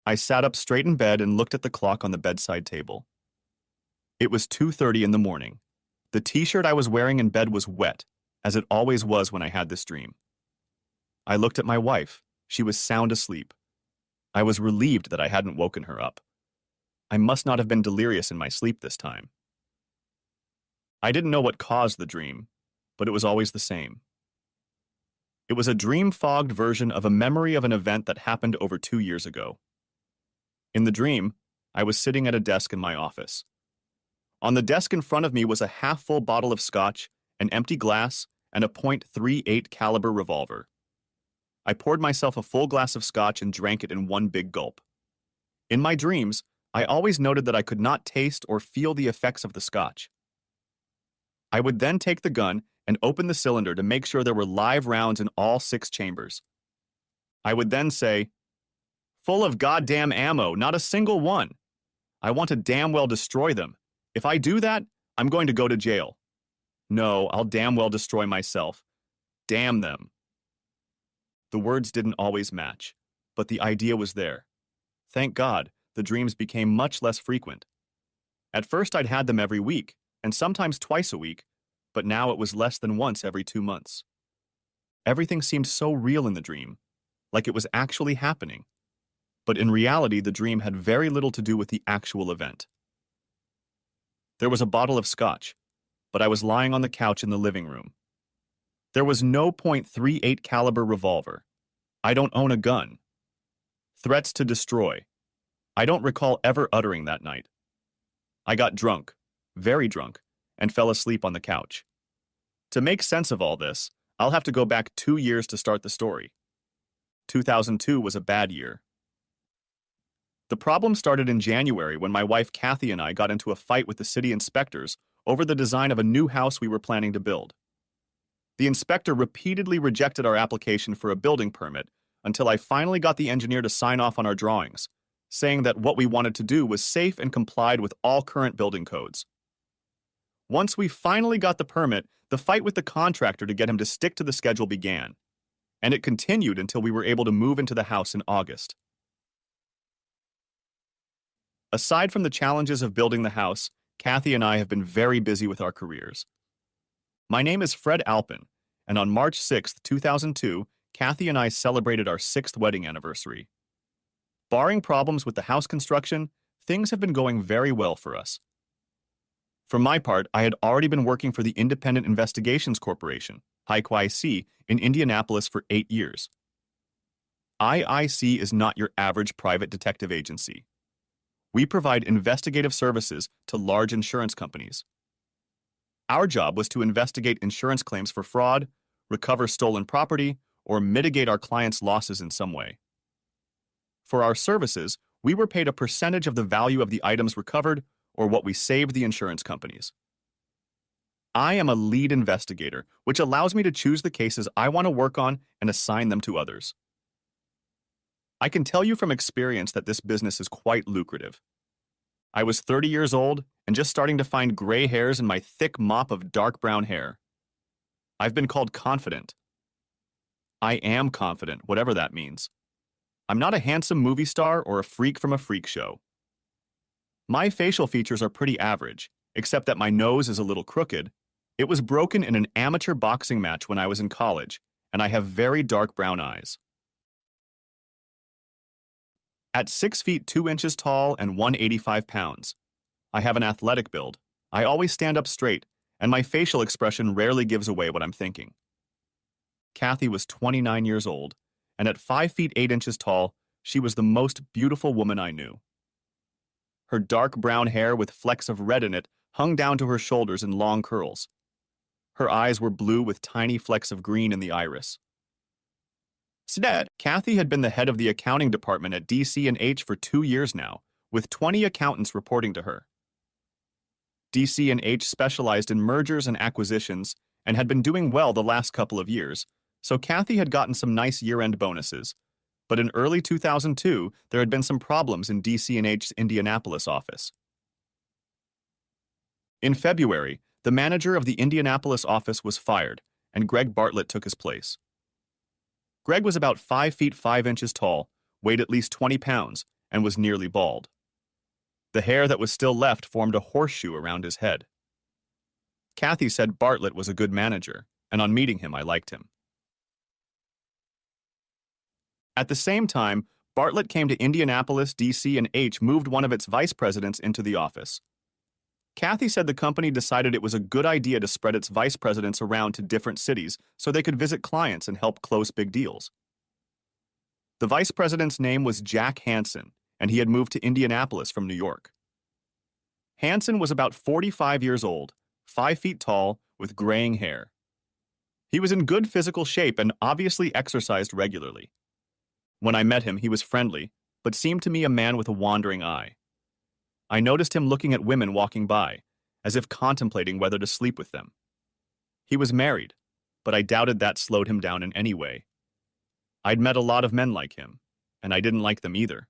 I sat up straight in bed and looked at the clock on the bedside table. It was 2:30 in the morning. The t-shirt I was wearing in bed was wet, as it always was when I had this dream. I looked at my wife. She was sound asleep. I was relieved that I hadn't woken her up. I must not have been delirious in my sleep this time. I didn't know what caused the dream, but it was always the same. It was a dream-fogged version of a memory of an event that happened over 2 years ago. In the dream, I was sitting at a desk in my office. On the desk in front of me was a half-full bottle of scotch, an empty glass, and a .38 caliber revolver. I poured myself a full glass of scotch and drank it in one big gulp. In my dreams, I always noted that I could not taste or feel the effects of the scotch. I would then take the gun and open the cylinder to make sure there were live rounds in all 6 chambers. I would then say, "Full of goddamn ammo, not a single one. I want to damn well destroy them. If I do that, I'm going to go to jail. No, I'll damn well destroy myself. Damn them." The words didn't always match, but the idea was there. Thank God, the dreams became much less frequent. At first I'd had them every week, and sometimes twice a week, but now it was less than once every 2 months. Everything seemed so real in the dream, like it was actually happening. But in reality, the dream had very little to do with the actual event. There was a bottle of scotch, but I was lying on the couch in the living room. There was no .38 caliber revolver. I don't own a gun. Threats to destroy. I don't recall ever uttering that night. I got drunk, very drunk, and fell asleep on the couch. To make sense of all this, I'll have to go back 2 years to start the story. 2002 was a bad year. The problem started in January when my wife Kathy and I got into a fight with the city inspectors over the design of a new house we were planning to build. The inspector repeatedly rejected our application for a building permit until I finally got the engineer to sign off on our drawings, saying that what we wanted to do was safe and complied with all current building codes. Once we finally got the permit, the fight with the contractor to get him to stick to the schedule began, and it continued until we were able to move into the house in August. Aside from the challenges of building the house, Kathy and I have been very busy with our careers. My name is Fred Alpin, and on March 6, 2002, Kathy and I celebrated our 6th wedding anniversary. Barring problems with the house construction, things have been going very well for us. For my part, I had already been working for the Independent Investigations Corporation, IIC, in Indianapolis for 8 years. IIC is not your average private detective agency. We provide investigative services to large insurance companies. Our job was to investigate insurance claims for fraud, recover stolen property, or mitigate our clients' losses in some way. For our services, we were paid a percentage of the value of the items recovered or what we saved the insurance companies. I am a lead investigator, which allows me to choose the cases I want to work on and assign them to others. I can tell you from experience that this business is quite lucrative. I was 30 years old and just starting to find gray hairs in my thick mop of dark brown hair. I've been called confident. I am confident, whatever that means. I'm not a handsome movie star or a freak from a freak show. My facial features are pretty average, except that my nose is a little crooked. It was broken in an amateur boxing match when I was in college, and I have very dark brown eyes. At 6 feet 2 inches tall and 185 pounds, I have an athletic build. I always stand up straight, and my facial expression rarely gives away what I'm thinking. Kathy was 29 years old, and at 5 feet 8 inches tall, she was the most beautiful woman I knew. Her dark brown hair with flecks of red in it hung down to her shoulders in long curls. Her eyes were blue with tiny flecks of green in the iris. Kathy had been the head of the accounting department at DC&H for 2 years now, with 20 accountants reporting to her. DC&H specialized in mergers and acquisitions and had been doing well the last couple of years, so Kathy had gotten some nice year-end bonuses. But in early 2002, there had been some problems in DC&H's Indianapolis office. In February, the manager of the Indianapolis office was fired, and Greg Bartlett took his place. Greg was about 5 feet 5 inches tall, weighed at least 20 pounds, and was nearly bald. The hair that was still left formed a horseshoe around his head. Kathy said Bartlett was a good manager, and on meeting him, I liked him. At the same time, Bartlett came to Indianapolis, D.C., and H moved one of its vice presidents into the office. Kathy said the company decided it was a good idea to spread its vice presidents around to different cities so they could visit clients and help close big deals. The vice president's name was Jack Hansen, and he had moved to Indianapolis from New York. Hansen was about 45 years old, 5 feet tall, with graying hair. He was in good physical shape and obviously exercised regularly. When I met him, he was friendly, but seemed to me a man with a wandering eye. I noticed him looking at women walking by, as if contemplating whether to sleep with them. He was married, but I doubted that slowed him down in any way. I'd met a lot of men like him, and I didn't like them either.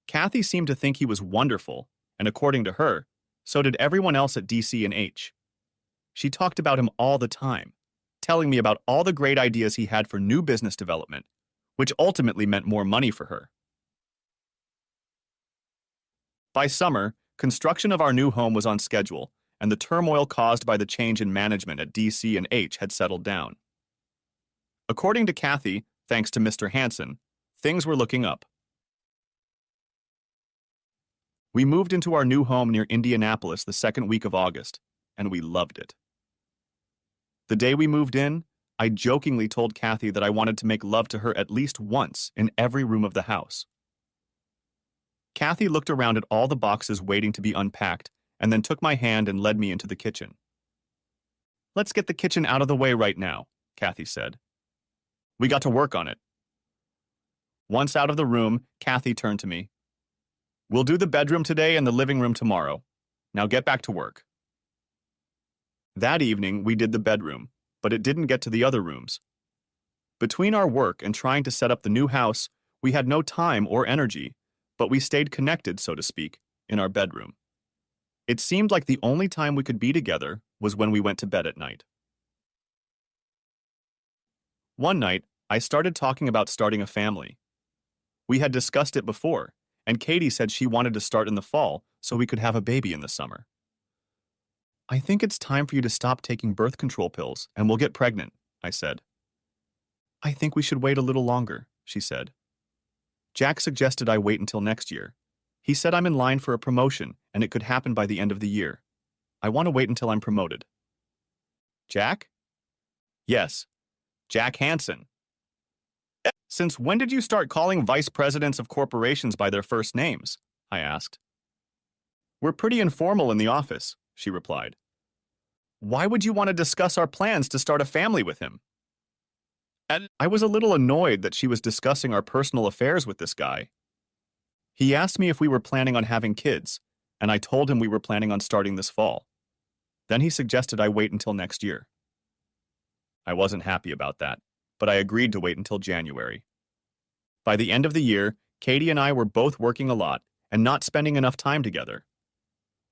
Kathy seemed to think he was wonderful, and according to her, so did everyone else at DC and H. She talked about him all the time, telling me about all the great ideas he had for new business development, which ultimately meant more money for her. By summer, construction of our new home was on schedule, and the turmoil caused by the change in management at DC and H had settled down. According to Kathy, thanks to Mr. Hansen, things were looking up. We moved into our new home near Indianapolis the second week of August, and we loved it. The day we moved in, I jokingly told Kathy that I wanted to make love to her at least once in every room of the house. Kathy looked around at all the boxes waiting to be unpacked and then took my hand and led me into the kitchen. "Let's get the kitchen out of the way right now," Kathy said. "We got to work on it." Once out of the room, Kathy turned to me. "We'll do the bedroom today and the living room tomorrow. Now get back to work." That evening, we did the bedroom, but it didn't get to the other rooms. Between our work and trying to set up the new house, we had no time or energy, but we stayed connected, so to speak, in our bedroom. It seemed like the only time we could be together was when we went to bed at night. One night, I started talking about starting a family. We had discussed it before, and Katie said she wanted to start in the fall so we could have a baby in the summer. "I think it's time for you to stop taking birth control pills and we'll get pregnant," I said. "I think we should wait a little longer," she said. "Jack suggested I wait until next year. He said I'm in line for a promotion and it could happen by the end of the year. I want to wait until I'm promoted." "Jack?" "Yes, Jack Hansen." "Since when did you start calling vice presidents of corporations by their first names?" I asked. "We're pretty informal in the office," she replied. "Why would you want to discuss our plans to start a family with him?" And I was a little annoyed that she was discussing our personal affairs with this guy. He asked me if we were planning on having kids, and I told him we were planning on starting this fall. Then he suggested I wait until next year. I wasn't happy about that, but I agreed to wait until January. By the end of the year, Katie and I were both working a lot and not spending enough time together.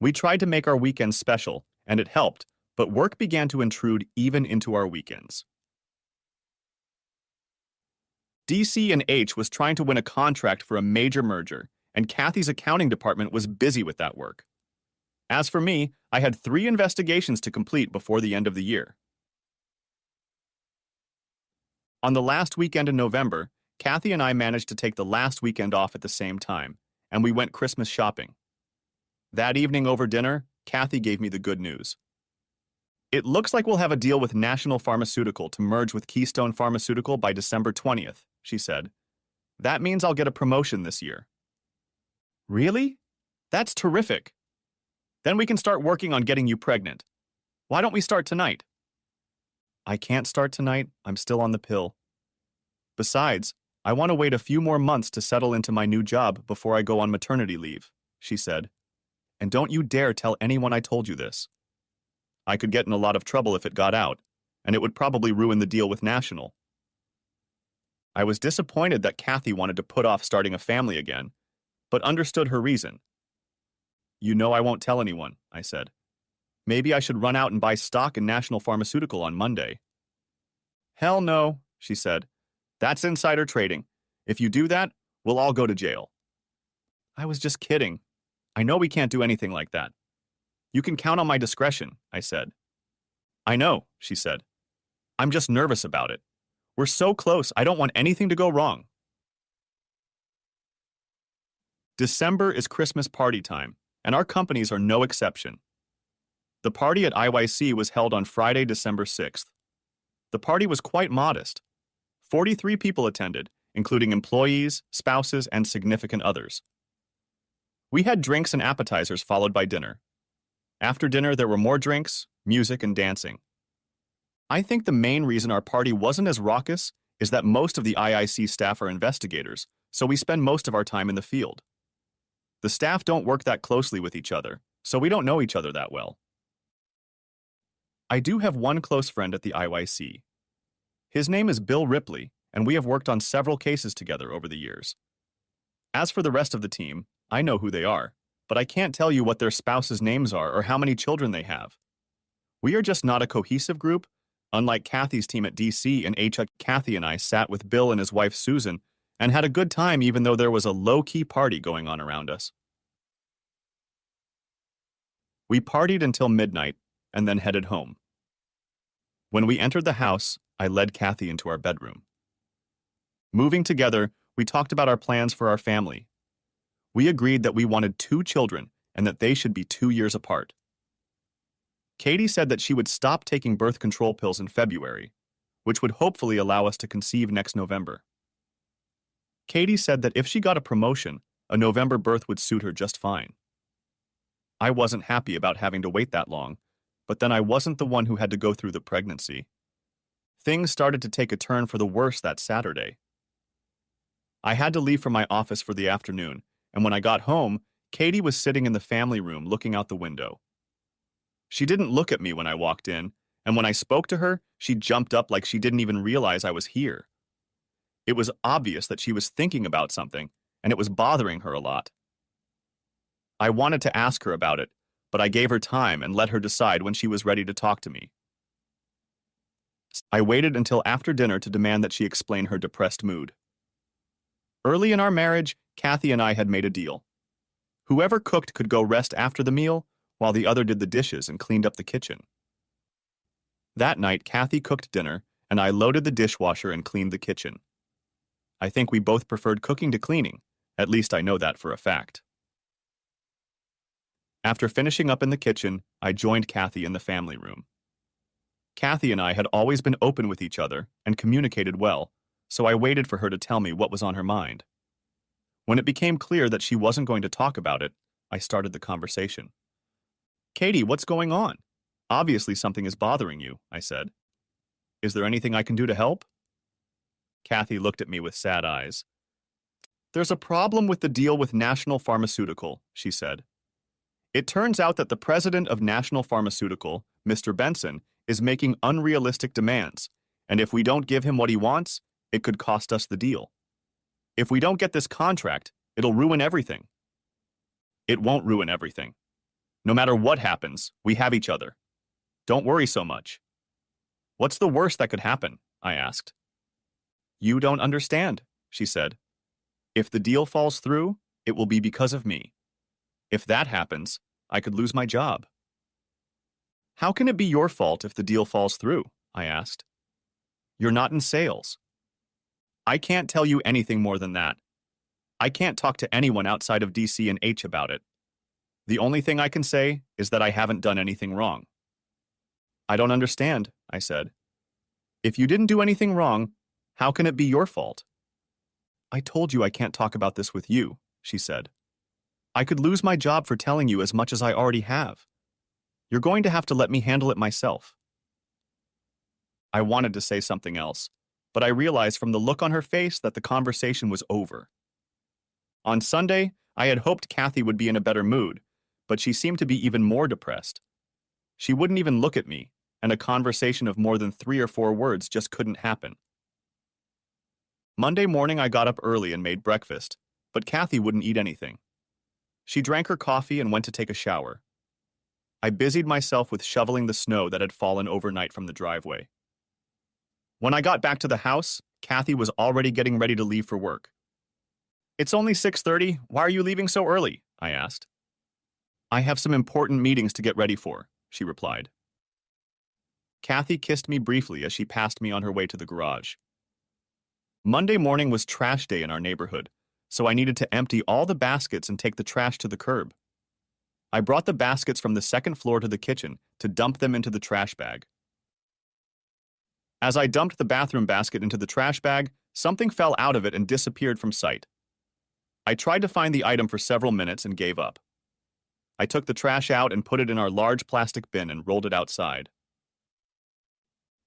We tried to make our weekends special, and it helped, but work began to intrude even into our weekends. DC and H was trying to win a contract for a major merger, and Kathy's accounting department was busy with that work. As for me, I had 3 investigations to complete before the end of the year. On the last weekend in November, Kathy and I managed to take the last weekend off at the same time, and we went Christmas shopping. That evening over dinner, Kathy gave me the good news. "It looks like we'll have a deal with National Pharmaceutical to merge with Keystone Pharmaceutical by December 20th, she said. "That means I'll get a promotion this year." "Really? That's terrific. Then we can start working on getting you pregnant. Why don't we start tonight?" "I can't start tonight. I'm still on the pill. Besides, I want to wait a few more months to settle into my new job before I go on maternity leave," she said. "And don't you dare tell anyone I told you this. I could get in a lot of trouble if it got out, and it would probably ruin the deal with National." I was disappointed that Kathy wanted to put off starting a family again, but understood her reason. "You know I won't tell anyone," I said. "Maybe I should run out and buy stock in National Pharmaceutical on Monday." "Hell no," she said. "That's insider trading. If you do that, we'll all go to jail." I was just kidding. I know we can't do anything like that. You can count on my discretion, I said. I know, she said. I'm just nervous about it. We're so close, I don't want anything to go wrong. December is Christmas party time, and our companies are no exception. The party at IYC was held on Friday, December 6th. The party was quite modest. 43 people attended, including employees, spouses, and significant others. We had drinks and appetizers followed by dinner. After dinner, there were more drinks, music, and dancing. I think the main reason our party wasn't as raucous is that most of the IIC staff are investigators, so we spend most of our time in the field. The staff don't work that closely with each other, so we don't know each other that well. I do have one close friend at the IYC. His name is Bill Ripley, and we have worked on several cases together over the years. As for the rest of the team, I know who they are, but I can't tell you what their spouses' names are or how many children they have. We are just not a cohesive group. Unlike Kathy's team at DC and HUD, Kathy and I sat with Bill and his wife Susan and had a good time even though there was a low-key party going on around us. We partied until midnight and then headed home. When we entered the house, I led Kathy into our bedroom. Moving together, we talked about our plans for our family. We agreed that we wanted 2 children and that they should be 2 years apart. Katie said that she would stop taking birth control pills in February, which would hopefully allow us to conceive next November. Katie said that if she got a promotion, a November birth would suit her just fine. I wasn't happy about having to wait that long, but then I wasn't the one who had to go through the pregnancy. Things started to take a turn for the worse that Saturday. I had to leave for my office for the afternoon, and when I got home, Katie was sitting in the family room looking out the window. She didn't look at me when I walked in, and when I spoke to her, she jumped up like she didn't even realize I was here. It was obvious that she was thinking about something, and it was bothering her a lot. I wanted to ask her about it, but I gave her time and let her decide when she was ready to talk to me. I waited until after dinner to demand that she explain her depressed mood. Early in our marriage, Kathy and I had made a deal. Whoever cooked could go rest after the meal, while the other did the dishes and cleaned up the kitchen. That night, Kathy cooked dinner, and I loaded the dishwasher and cleaned the kitchen. I think we both preferred cooking to cleaning, at least I know that for a fact. After finishing up in the kitchen, I joined Kathy in the family room. Kathy and I had always been open with each other and communicated well, so I waited for her to tell me what was on her mind. When it became clear that she wasn't going to talk about it, I started the conversation. Katie, what's going on? Obviously something is bothering you, I said. Is there anything I can do to help? Kathy looked at me with sad eyes. There's a problem with the deal with National Pharmaceutical, she said. It turns out that the president of National Pharmaceutical, Mr. Benson, is making unrealistic demands, and if we don't give him what he wants, it could cost us the deal. If we don't get this contract, it'll ruin everything. It won't ruin everything. No matter what happens, we have each other. Don't worry so much. What's the worst that could happen? I asked. You don't understand, she said. If the deal falls through, it will be because of me. If that happens, I could lose my job. How can it be your fault if the deal falls through? I asked. You're not in sales. I can't tell you anything more than that. I can't talk to anyone outside of DC and H about it. The only thing I can say is that I haven't done anything wrong. I don't understand, I said. If you didn't do anything wrong, how can it be your fault? I told you I can't talk about this with you, she said. I could lose my job for telling you as much as I already have. You're going to have to let me handle it myself. I wanted to say something else, but I realized from the look on her face that the conversation was over. On Sunday, I had hoped Kathy would be in a better mood, but she seemed to be even more depressed. She wouldn't even look at me, and a conversation of more than 3 or 4 words just couldn't happen. Monday morning I got up early and made breakfast, but Kathy wouldn't eat anything. She drank her coffee and went to take a shower. I busied myself with shoveling the snow that had fallen overnight from the driveway. When I got back to the house, Kathy was already getting ready to leave for work. It's only 6:30. Why are you leaving so early? I asked. I have some important meetings to get ready for, she replied. Kathy kissed me briefly as she passed me on her way to the garage. Monday morning was trash day in our neighborhood, so I needed to empty all the baskets and take the trash to the curb. I brought the baskets from the second floor to the kitchen to dump them into the trash bag. As I dumped the bathroom basket into the trash bag, something fell out of it and disappeared from sight. I tried to find the item for several minutes and gave up. I took the trash out and put it in our large plastic bin and rolled it outside.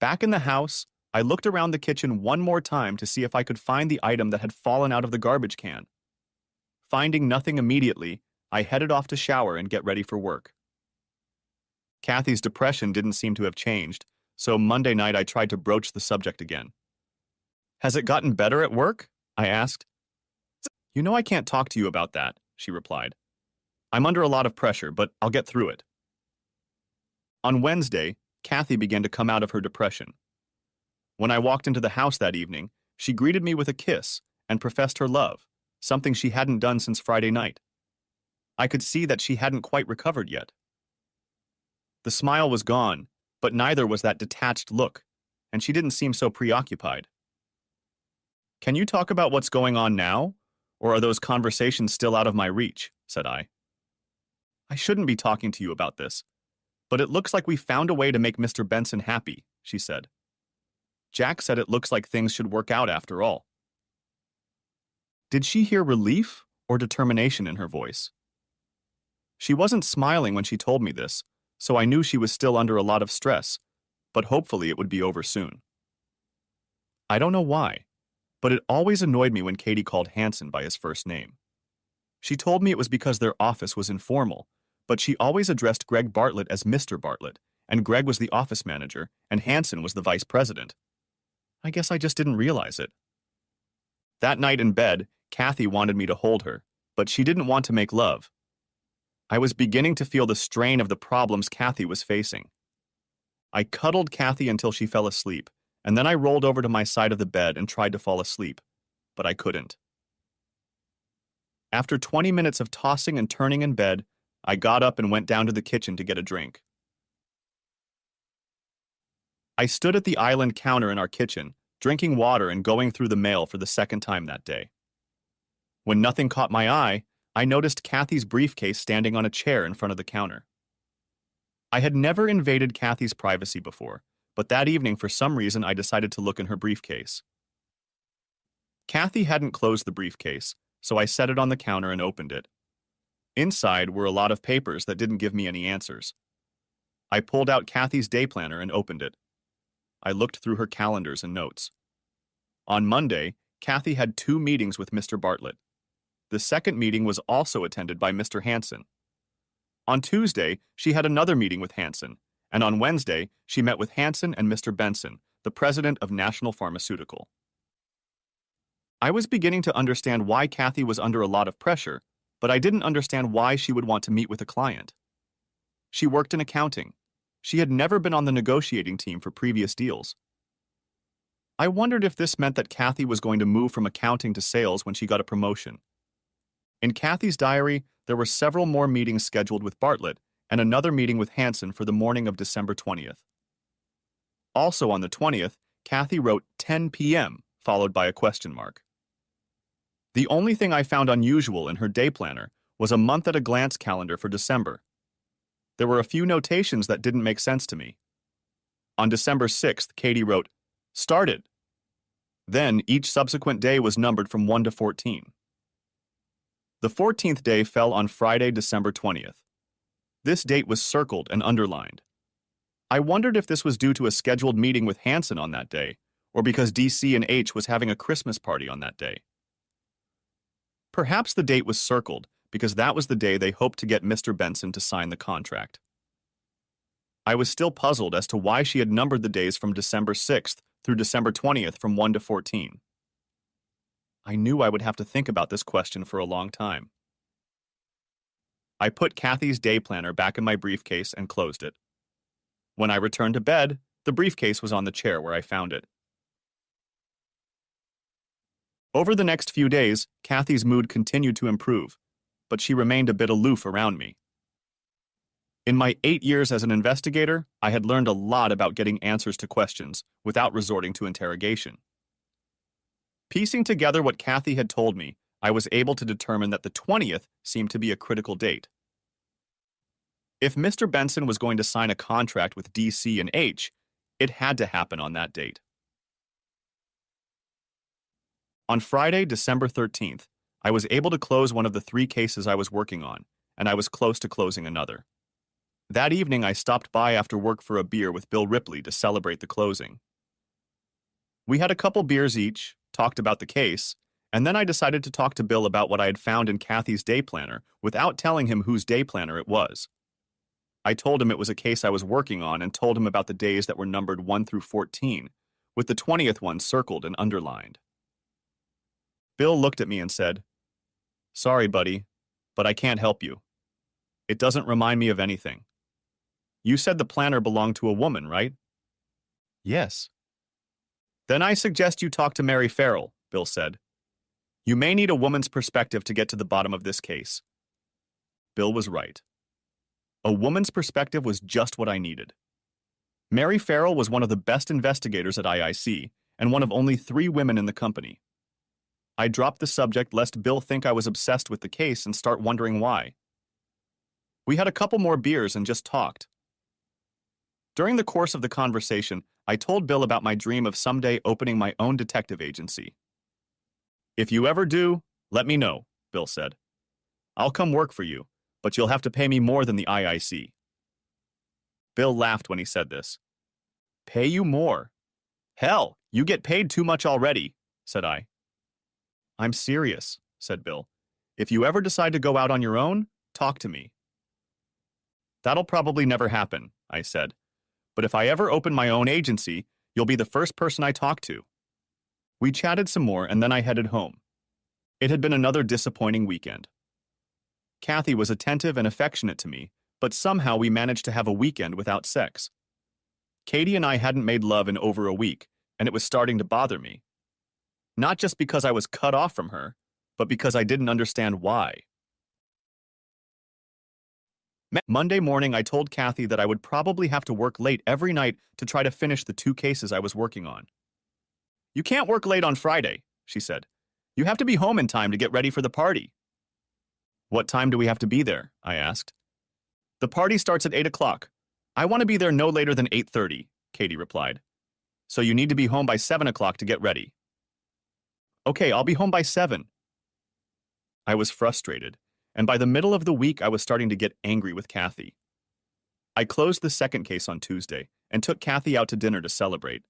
Back in the house, I looked around the kitchen one more time to see if I could find the item that had fallen out of the garbage can. Finding nothing immediately, I headed off to shower and get ready for work. Kathy's depression didn't seem to have changed, so Monday night I tried to broach the subject again. Has it gotten better at work? I asked. You know I can't talk to you about that, she replied. I'm under a lot of pressure, but I'll get through it. On Wednesday, Kathy began to come out of her depression. When I walked into the house that evening, she greeted me with a kiss and professed her love, something she hadn't done since Friday night. I could see that she hadn't quite recovered yet. The smile was gone, but neither was that detached look, and she didn't seem so preoccupied. Can you talk about what's going on now, or are those conversations still out of my reach? Said I. I shouldn't be talking to you about this, but it looks like we found a way to make Mr. Benson happy, she said. Jack said it looks like things should work out after all. Did she hear relief or determination in her voice? She wasn't smiling when she told me this, so I knew she was still under a lot of stress, but hopefully it would be over soon. I don't know why, but it always annoyed me when Katie called Hanson by his first name. She told me it was because their office was informal, but she always addressed Greg Bartlett as Mr. Bartlett, and Greg was the office manager, and Hanson was the vice president. I guess I just didn't realize it. That night in bed, Kathy wanted me to hold her, but she didn't want to make love. I was beginning to feel the strain of the problems Kathy was facing. I cuddled Kathy until she fell asleep, and then I rolled over to my side of the bed and tried to fall asleep, but I couldn't. After 20 minutes of tossing and turning in bed, I got up and went down to the kitchen to get a drink. I stood at the island counter in our kitchen, drinking water and going through the mail for the second time that day. When nothing caught my eye, I noticed Kathy's briefcase standing on a chair in front of the counter. I had never invaded Kathy's privacy before, but that evening for some reason I decided to look in her briefcase. Kathy hadn't closed the briefcase, so I set it on the counter and opened it. Inside were a lot of papers that didn't give me any answers. I pulled out Kathy's day planner and opened it. I looked through her calendars and notes. On Monday, Kathy had 2 meetings with Mr. Bartlett. The second meeting was also attended by Mr. Hanson. On Tuesday, she had another meeting with Hanson, and on Wednesday, she met with Hanson and Mr. Benson, the president of National Pharmaceutical. I was beginning to understand why Kathy was under a lot of pressure, but I didn't understand why she would want to meet with a client. She worked in accounting. She had never been on the negotiating team for previous deals. I wondered if this meant that Kathy was going to move from accounting to sales when she got a promotion. In Kathy's diary, there were several more meetings scheduled with Bartlett and another meeting with Hanson for the morning of December 20th. Also on the 20th, Kathy wrote 10 p.m., followed by a question mark. The only thing I found unusual in her day planner was a month-at-a-glance calendar for December. There were a few notations that didn't make sense to me. On December 6th, Katie wrote, "Started." Then each subsequent day was numbered from 1 to 14. The 14th day fell on Friday, December 20th. This date was circled and underlined. I wondered if this was due to a scheduled meeting with Hanson on that day, or because DC and H was having a Christmas party on that day. Perhaps the date was circled because that was the day they hoped to get Mr. Benson to sign the contract. I was still puzzled as to why she had numbered the days from December 6th through December 20th from 1 to 14. I knew I would have to think about this question for a long time. I put Kathy's day planner back in my briefcase and closed it. When I returned to bed, the briefcase was on the chair where I found it. Over the next few days, Kathy's mood continued to improve, but she remained a bit aloof around me. In my 8 years as an investigator, I had learned a lot about getting answers to questions without resorting to interrogation. Piecing together what Kathy had told me, I was able to determine that the 20th seemed to be a critical date. If Mr. Benson was going to sign a contract with DC and H, it had to happen on that date. On Friday, December 13th, I was able to close one of the 3 cases I was working on, and I was close to closing another. That evening, I stopped by after work for a beer with Bill Ripley to celebrate the closing. We had a couple beers each, talked about the case, and then I decided to talk to Bill about what I had found in Kathy's day planner without telling him whose day planner it was. I told him it was a case I was working on and told him about the days that were numbered 1 through 14, with the 20th one circled and underlined. Bill looked at me and said, "Sorry, buddy, but I can't help you. It doesn't remind me of anything. You said the planner belonged to a woman, right?" "Yes." "Then I suggest you talk to Mary Farrell," Bill said. "You may need a woman's perspective to get to the bottom of this case." Bill was right. A woman's perspective was just what I needed. Mary Farrell was one of the best investigators at IIC and one of only 3 women in the company. I dropped the subject lest Bill think I was obsessed with the case and start wondering why. We had a couple more beers and just talked. During the course of the conversation, I told Bill about my dream of someday opening my own detective agency. "If you ever do, let me know," Bill said. "I'll come work for you, but you'll have to pay me more than the IIC." Bill laughed when he said this. "Pay you more? Hell, you get paid too much already," said I. "I'm serious," said Bill. "If you ever decide to go out on your own, talk to me." "That'll probably never happen," I said. "But if I ever open my own agency, you'll be the first person I talk to." We chatted some more and then I headed home. It had been another disappointing weekend. Kathy was attentive and affectionate to me, but somehow we managed to have a weekend without sex. Katie and I hadn't made love in over a week, and it was starting to bother me. Not just because I was cut off from her, but because I didn't understand why. Monday morning, I told Kathy that I would probably have to work late every night to try to finish the 2 cases I was working on. "You can't work late on Friday," she said. "You have to be home in time to get ready for the party." "What time do we have to be there?" I asked. "The party starts at 8 o'clock. I want to be there no later than 8:30, Katie replied. "So you need to be home by 7 o'clock to get ready." "Okay, I'll be home by 7. I was frustrated, and by the middle of the week I was starting to get angry with Kathy. I closed the second case on Tuesday and took Kathy out to dinner to celebrate,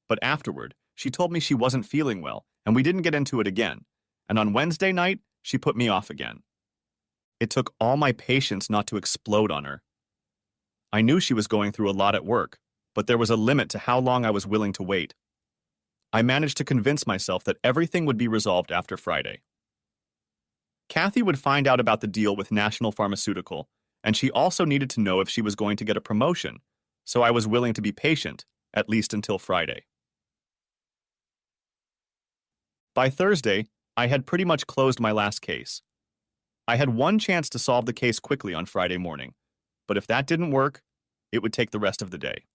but afterward, she told me she wasn't feeling well, and we didn't get into it again, and on Wednesday night, she put me off again. It took all my patience not to explode on her. I knew she was going through a lot at work, but there was a limit to how long I was willing to wait. I managed to convince myself that everything would be resolved after Friday. Kathy would find out about the deal with National Pharmaceutical, and she also needed to know if she was going to get a promotion, so I was willing to be patient, at least until Friday. By Thursday, I had pretty much closed my last case. I had one chance to solve the case quickly on Friday morning, but if that didn't work, it would take the rest of the day.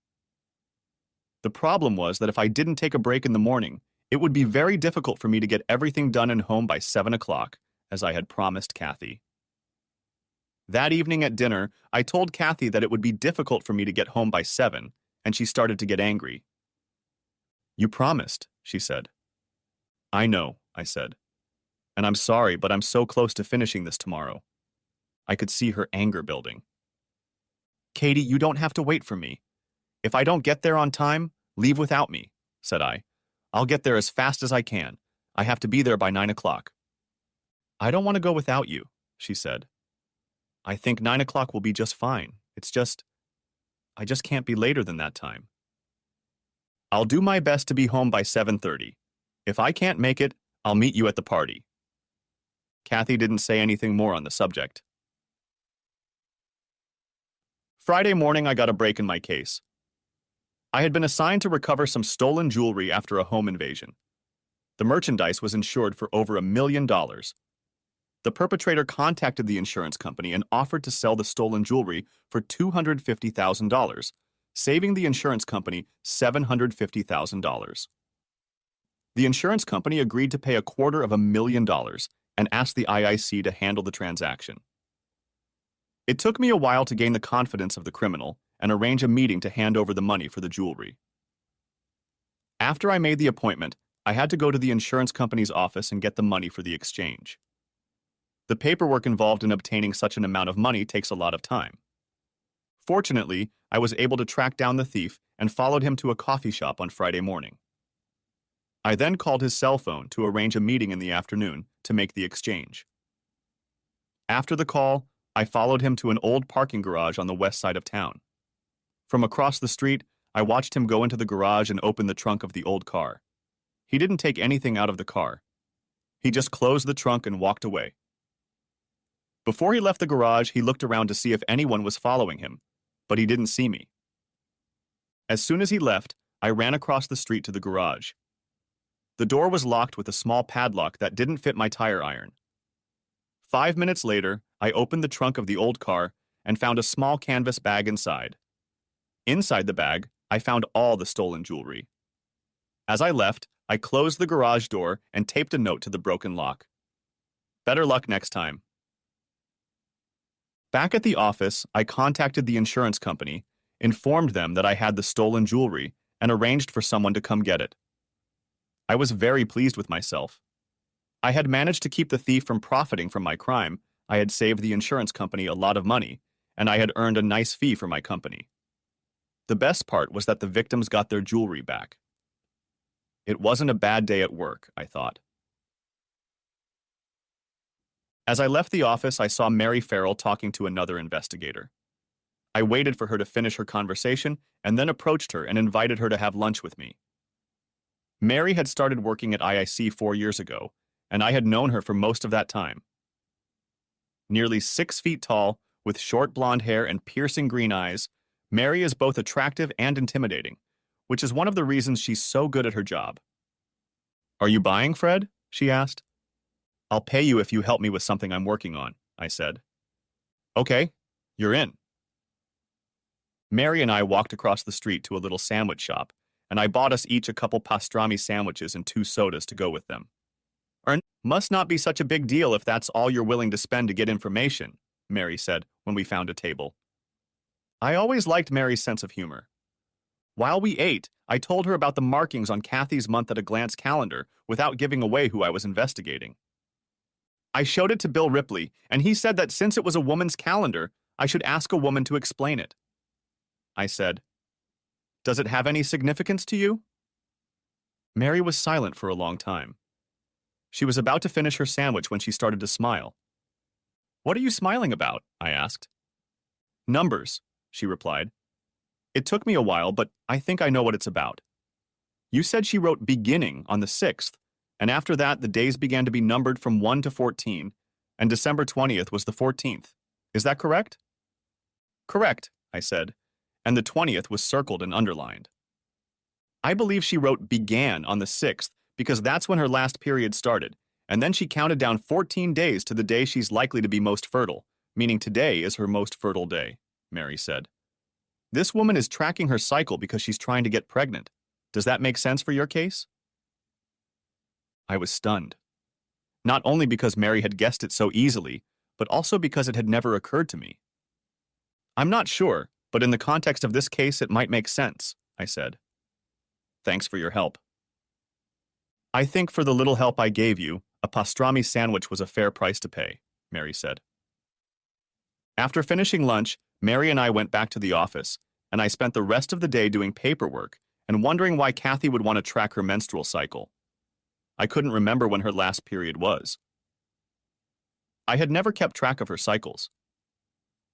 The problem was that if I didn't take a break in the morning, it would be very difficult for me to get everything done and home by 7 o'clock, as I had promised Kathy. That evening at dinner, I told Kathy that it would be difficult for me to get home by 7, and she started to get angry. "You promised," she said. "I know," I said. "And I'm sorry, but I'm so close to finishing this tomorrow." I could see her anger building. "Katie, you don't have to wait for me. If I don't get there on time, leave without me," said I. "I'll get there as fast as I can. I have to be there by 9 o'clock. "I don't want to go without you," she said. "I think 9 o'clock will be just fine. I just can't be later than that time." "I'll do my best to be home by 7:30. If I can't make it, I'll meet you at the party." Kathy didn't say anything more on the subject. Friday morning, I got a break in my case. I had been assigned to recover some stolen jewelry after a home invasion. The merchandise was insured for over $1 million. The perpetrator contacted the insurance company and offered to sell the stolen jewelry for $250,000, saving the insurance company $750,000. The insurance company agreed to pay $250,000 and asked the IIC to handle the transaction. It took me a while to gain the confidence of the criminal and arrange a meeting to hand over the money for the jewelry. After I made the appointment, I had to go to the insurance company's office and get the money for the exchange. The paperwork involved in obtaining such an amount of money takes a lot of time. Fortunately, I was able to track down the thief and followed him to a coffee shop on Friday morning. I then called his cell phone to arrange a meeting in the afternoon to make the exchange. After the call, I followed him to an old parking garage on the west side of town. From across the street, I watched him go into the garage and open the trunk of the old car. He didn't take anything out of the car. He just closed the trunk and walked away. Before he left the garage, he looked around to see if anyone was following him, but he didn't see me. As soon as he left, I ran across the street to the garage. The door was locked with a small padlock that didn't fit my tire iron. 5 minutes later, I opened the trunk of the old car and found a small canvas bag inside. Inside the bag, I found all the stolen jewelry. As I left, I closed the garage door and taped a note to the broken lock. Better luck next time. Back at the office, I contacted the insurance company, informed them that I had the stolen jewelry, and arranged for someone to come get it. I was very pleased with myself. I had managed to keep the thief from profiting from my crime, I had saved the insurance company a lot of money, and I had earned a nice fee for my company. The best part was that the victims got their jewelry back. It wasn't a bad day at work, I thought. As I left the office, I saw Mary Farrell talking to another investigator. I waited for her to finish her conversation and then approached her and invited her to have lunch with me. Mary had started working at IIC 4 years ago, and I had known her for most of that time. Nearly 6 feet tall, with short blonde hair and piercing green eyes, Mary is both attractive and intimidating, which is one of the reasons she's so good at her job. "Are you buying, Fred?" she asked. "I'll pay you if you help me with something I'm working on," I said. "Okay, you're in." Mary and I walked across the street to a little sandwich shop, and I bought us each a couple pastrami sandwiches and 2 sodas to go with them. "Must not be such a big deal if that's all you're willing to spend to get information," Mary said when we found a table. I always liked Mary's sense of humor. While we ate, I told her about the markings on Kathy's month-at-a-glance calendar without giving away who I was investigating. I showed it to Bill Ripley, and he said that since it was a woman's calendar, I should ask a woman to explain it. I said, "Does it have any significance to you?" Mary was silent for a long time. She was about to finish her sandwich when she started to smile. "What are you smiling about?" I asked. "Numbers," she replied. "It took me a while, but I think I know what it's about. You said she wrote beginning on the 6th, and after that the days began to be numbered from 1 to 14, and December 20th was the 14th. Is that correct?" "Correct," I said, and the 20th was circled and underlined. I believe she wrote began on the 6th because that's when her last period started, and then she counted down 14 days to the day she's likely to be most fertile, meaning today is her most fertile day, Mary said. "This woman is tracking her cycle because she's trying to get pregnant. Does that make sense for your case?" I was stunned. Not only because Mary had guessed it so easily, but also because it had never occurred to me. "I'm not sure, but in the context of this case it might make sense," I said. "Thanks for your help." "I think for the little help I gave you, a pastrami sandwich was a fair price to pay," Mary said. After finishing lunch, Mary and I went back to the office, and I spent the rest of the day doing paperwork and wondering why Kathy would want to track her menstrual cycle. I couldn't remember when her last period was. I had never kept track of her cycles.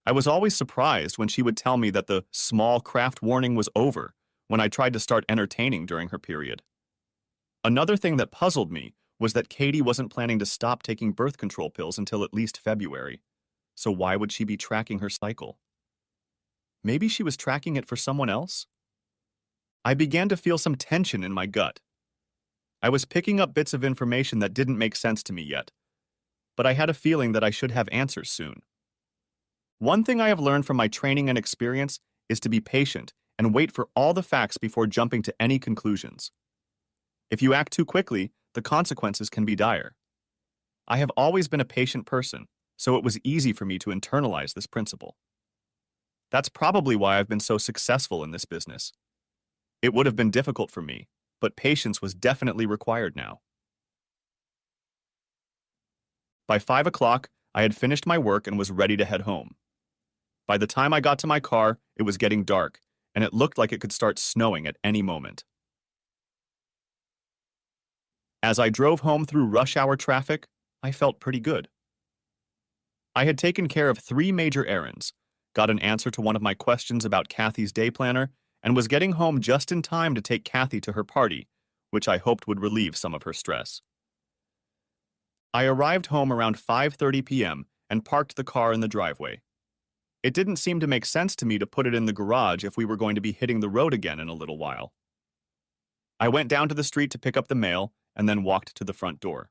I was always surprised when she would tell me that the small craft warning was over when I tried to start entertaining during her period. Another thing that puzzled me was that Katie wasn't planning to stop taking birth control pills until at least February. So why would she be tracking her cycle? Maybe she was tracking it for someone else? I began to feel some tension in my gut. I was picking up bits of information that didn't make sense to me yet, but I had a feeling that I should have answers soon. One thing I have learned from my training and experience is to be patient and wait for all the facts before jumping to any conclusions. If you act too quickly, the consequences can be dire. I have always been a patient person, so it was easy for me to internalize this principle. That's probably why I've been so successful in this business. It would have been difficult for me, but patience was definitely required now. By 5 o'clock, I had finished my work and was ready to head home. By the time I got to my car, it was getting dark, and it looked like it could start snowing at any moment. As I drove home through rush hour traffic, I felt pretty good. I had taken care of 3 major errands, got an answer to one of my questions about Kathy's day planner, and was getting home just in time to take Kathy to her party, which I hoped would relieve some of her stress. I arrived home around 5:30 p.m. and parked the car in the driveway. It didn't seem to make sense to me to put it in the garage if we were going to be hitting the road again in a little while. I went down to the street to pick up the mail and then walked to the front door.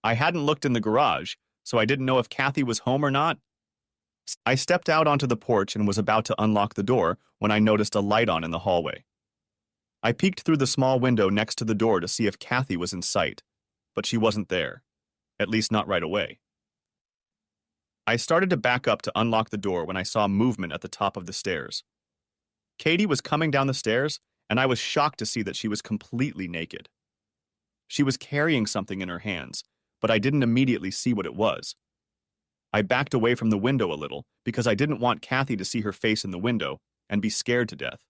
I hadn't looked in the garage, so I didn't know if Kathy was home or not. I stepped out onto the porch and was about to unlock the door when I noticed a light on in the hallway. I peeked through the small window next to the door to see if Kathy was in sight, but she wasn't there, at least not right away. I started to back up to unlock the door when I saw movement at the top of the stairs. Katie was coming down the stairs, and I was shocked to see that she was completely naked. She was carrying something in her hands, but I didn't immediately see what it was. I backed away from the window a little because I didn't want Kathy to see her face in the window and be scared to death.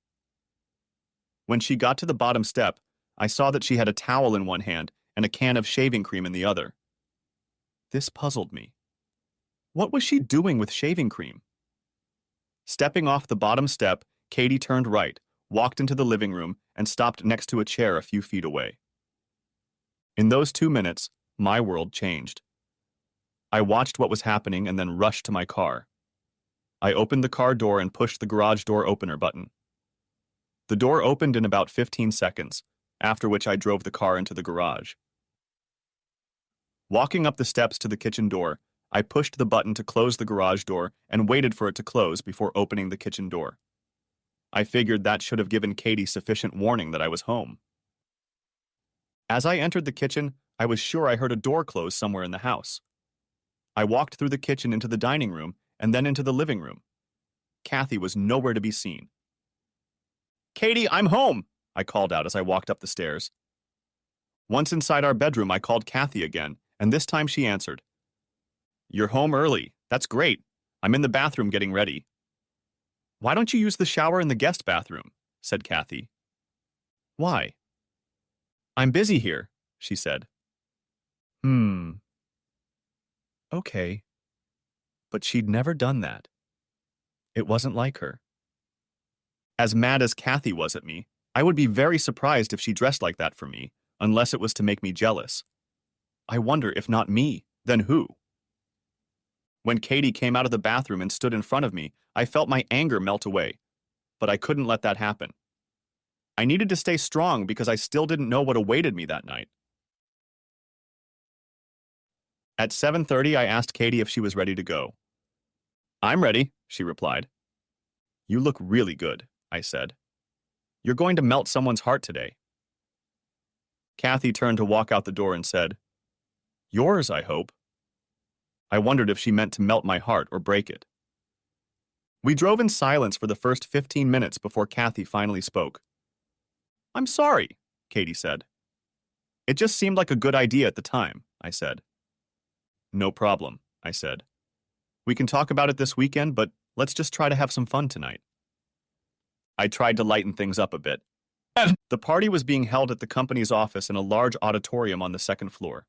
When she got to the bottom step, I saw that she had a towel in one hand and a can of shaving cream in the other. This puzzled me. What was she doing with shaving cream? Stepping off the bottom step, Katie turned right, walked into the living room, and stopped next to a chair a few feet away. In those 2 minutes, my world changed. I watched what was happening and then rushed to my car. I opened the car door and pushed the garage door opener button. The door opened in about 15 seconds, after which I drove the car into the garage. Walking up the steps to the kitchen door, I pushed the button to close the garage door and waited for it to close before opening the kitchen door. I figured that should have given Katie sufficient warning that I was home. As I entered the kitchen, I was sure I heard a door close somewhere in the house. I walked through the kitchen into the dining room and then into the living room. Kathy was nowhere to be seen. "Katie, I'm home!" I called out as I walked up the stairs. Once inside our bedroom, I called Kathy again, and this time she answered. "You're home early. That's great. I'm in the bathroom getting ready." "Why don't you use the shower in the guest bathroom?" said Kathy. "Why?" "I'm busy here," she said. Okay. But she'd never done that. It wasn't like her. As mad as Kathy was at me, I would be very surprised if she dressed like that for me, unless it was to make me jealous. I wonder if not me, then who? When Katie came out of the bathroom and stood in front of me, I felt my anger melt away, but I couldn't let that happen. I needed to stay strong because I still didn't know what awaited me that night. At 7:30, I asked Katie if she was ready to go. "I'm ready," she replied. "You look really good," I said. "You're going to melt someone's heart today." Kathy turned to walk out the door and said, "Yours, I hope." I wondered if she meant to melt my heart or break it. We drove in silence for the first 15 minutes before Kathy finally spoke. "I'm sorry," Katie said. "It just seemed like a good idea at the time," I said. "No problem," I said. "We can talk about it this weekend, but let's just try to have some fun tonight." I tried to lighten things up a bit. The party was being held at the company's office in a large auditorium on the second floor.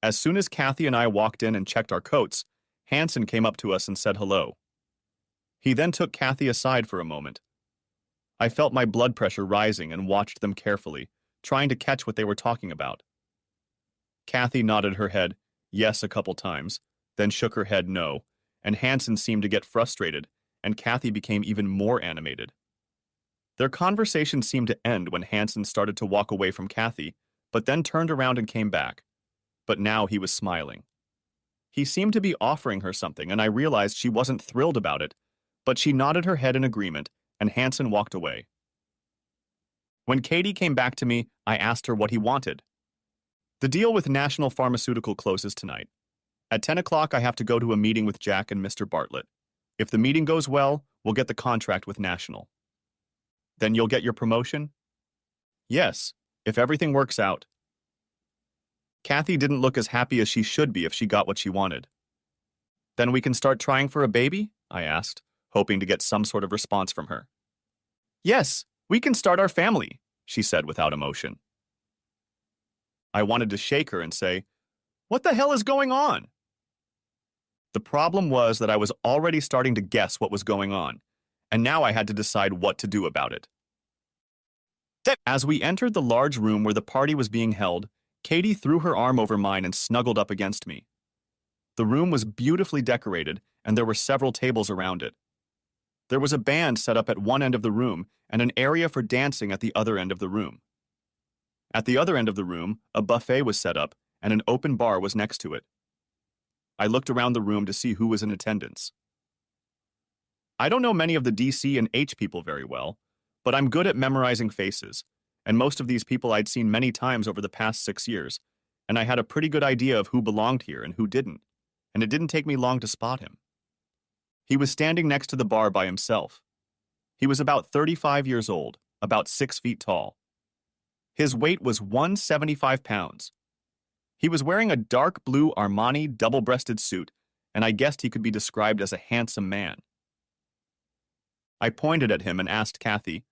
As soon as Kathy and I walked in and checked our coats, Hanson came up to us and said hello. He then took Kathy aside for a moment. I felt my blood pressure rising and watched them carefully, trying to catch what they were talking about. Kathy nodded her head, yes, a couple times, then shook her head no, and Hanson seemed to get frustrated, and Kathy became even more animated. Their conversation seemed to end when Hansen started to walk away from Kathy, but then turned around and came back. But now he was smiling. He seemed to be offering her something, and I realized she wasn't thrilled about it, but she nodded her head in agreement, and Hansen walked away. When Katie came back to me, I asked her what he wanted. The deal with National Pharmaceutical closes tonight. At 10 o'clock, I have to go to a meeting with Jack and Mr. Bartlett. If the meeting goes well, we'll get the contract with National. Then you'll get your promotion? Yes, if everything works out. Kathy didn't look as happy as she should be if she got what she wanted. Then we can start trying for a baby? I asked, hoping to get some sort of response from her. Yes, we can start our family, she said without emotion. I wanted to shake her and say, "What the hell is going on?" The problem was that I was already starting to guess what was going on, and now I had to decide what to do about it. As we entered the large room where the party was being held, Katie threw her arm over mine and snuggled up against me. The room was beautifully decorated, and there were several tables around it. There was a band set up at one end of the room and an area for dancing at the other end of the room. At the other end of the room, a buffet was set up, and an open bar was next to it. I looked around the room to see who was in attendance. I don't know many of the DC and H people very well, but I'm good at memorizing faces, and most of these people I'd seen many times over the past 6 years, and I had a pretty good idea of who belonged here and who didn't, and it didn't take me long to spot him. He was standing next to the bar by himself. He was about 35 years old, about 6 feet tall. His weight was 175 pounds. He was wearing a dark blue Armani double-breasted suit, and I guessed he could be described as a handsome man. I pointed at him and asked Kathy,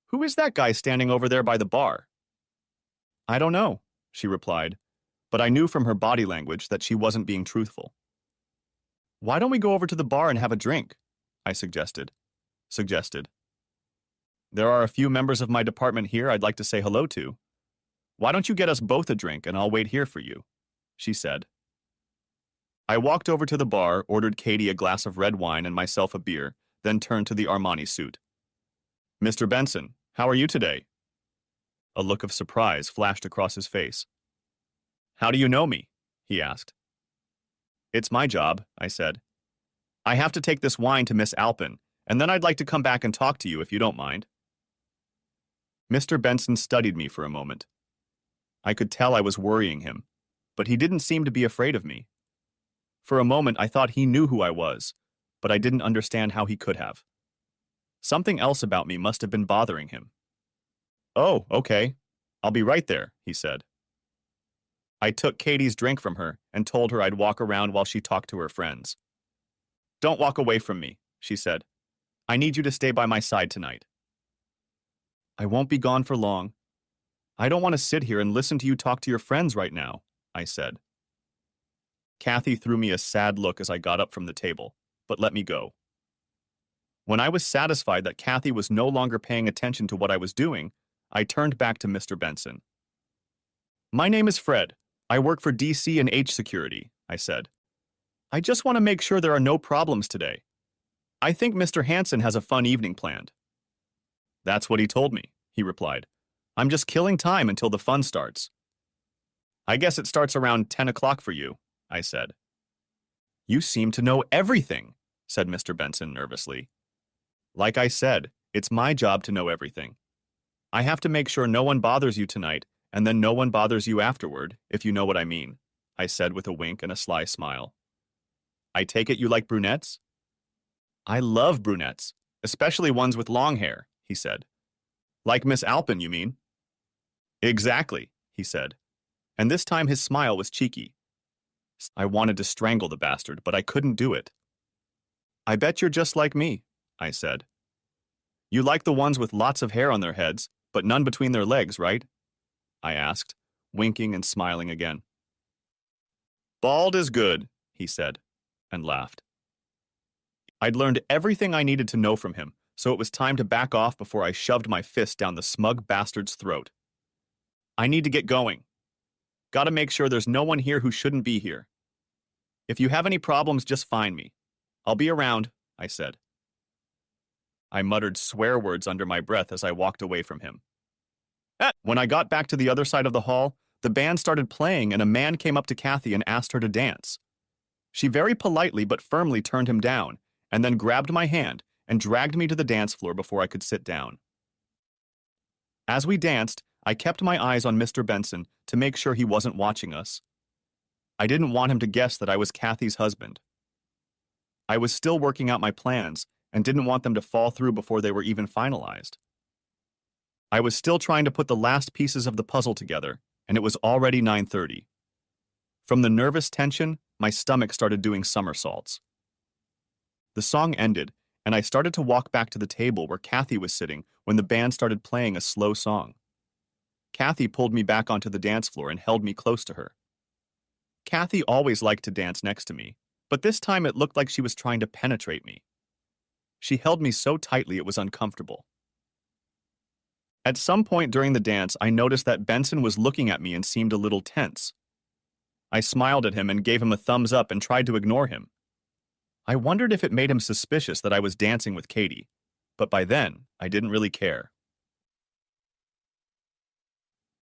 "Who is that guy standing over there by the bar?" "I don't know," she replied, but I knew from her body language that she wasn't being truthful. "Why don't we go over to the bar and have a drink?" I suggested. "There are a few members of my department here I'd like to say hello to. Why don't you get us both a drink and I'll wait here for you," she said. I walked over to the bar, ordered Katie a glass of red wine and myself a beer, then turned to the Armani suit. "Mr. Benson, how are you today?" A look of surprise flashed across his face. "How do you know me?" he asked. "It's my job," I said. "I have to take this wine to Miss Alpin, and then I'd like to come back and talk to you if you don't mind." Mr. Benson studied me for a moment. I could tell I was worrying him, but he didn't seem to be afraid of me. For a moment, I thought he knew who I was, but I didn't understand how he could have. Something else about me must have been bothering him. "Oh, okay. I'll be right there," he said. I took Katie's drink from her and told her I'd walk around while she talked to her friends. "Don't walk away from me," she said. "I need you to stay by my side tonight." "I won't be gone for long. I don't want to sit here and listen to you talk to your friends right now," I said. Kathy threw me a sad look as I got up from the table, but let me go. When I was satisfied that Kathy was no longer paying attention to what I was doing, I turned back to Mr. Benson. "My name is Fred. I work for DC and H Security," I said. "I just want to make sure there are no problems today. I think Mr. Hansen has a fun evening planned." "That's what he told me," he replied. "I'm just killing time until the fun starts." "I guess it starts around 10 o'clock for you," I said. "You seem to know everything," said Mr. Benson nervously. "Like I said, it's my job to know everything. I have to make sure no one bothers you tonight, and then no one bothers you afterward, if you know what I mean," I said with a wink and a sly smile. "I take it you like brunettes?" "I love brunettes, especially ones with long hair," he said. "Like Miss Alpin, you mean?" "Exactly," he said, and this time his smile was cheeky. I wanted to strangle the bastard, but I couldn't do it. "I bet you're just like me," I said. "You like the ones with lots of hair on their heads, but none between their legs, right?" I asked, winking and smiling again. "Bald is good," he said, and laughed. I'd learned everything I needed to know from him, so it was time to back off before I shoved my fist down the smug bastard's throat. "I need to get going. Gotta make sure there's no one here who shouldn't be here. If you have any problems, just find me. I'll be around," I said. I muttered swear words under my breath as I walked away from him. When I got back to the other side of the hall, the band started playing and a man came up to Kathy and asked her to dance. She very politely but firmly turned him down and then grabbed my hand and dragged me to the dance floor before I could sit down. As we danced, I kept my eyes on Mr. Benson to make sure he wasn't watching us. I didn't want him to guess that I was Kathy's husband. I was still working out my plans and didn't want them to fall through before they were even finalized. I was still trying to put the last pieces of the puzzle together, and it was already 9:30. From the nervous tension, my stomach started doing somersaults. The song ended, and I started to walk back to the table where Kathy was sitting when the band started playing a slow song. Kathy pulled me back onto the dance floor and held me close to her. Kathy always liked to dance next to me, but this time it looked like she was trying to penetrate me. She held me so tightly it was uncomfortable. At some point during the dance, I noticed that Benson was looking at me and seemed a little tense. I smiled at him and gave him a thumbs up and tried to ignore him. I wondered if it made him suspicious that I was dancing with Katie, but by then, I didn't really care.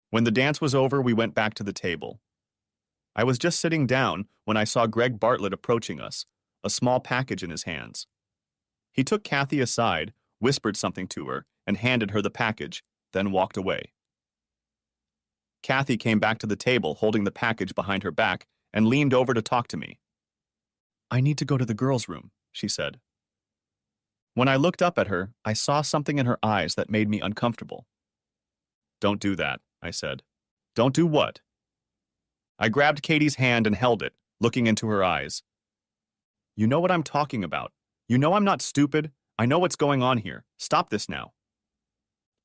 When the dance was over, we went back to the table. I was just sitting down when I saw Greg Bartlett approaching us, a small package in his hands. He took Kathy aside, whispered something to her, and handed her the package, then walked away. Kathy came back to the table holding the package behind her back and leaned over to talk to me. "I need to go to the girls' room," she said. When I looked up at her, I saw something in her eyes that made me uncomfortable. "Don't do that," I said. "Don't do what?" I grabbed Katie's hand and held it, looking into her eyes. "You know what I'm talking about. You know I'm not stupid. I know what's going on here. Stop this now."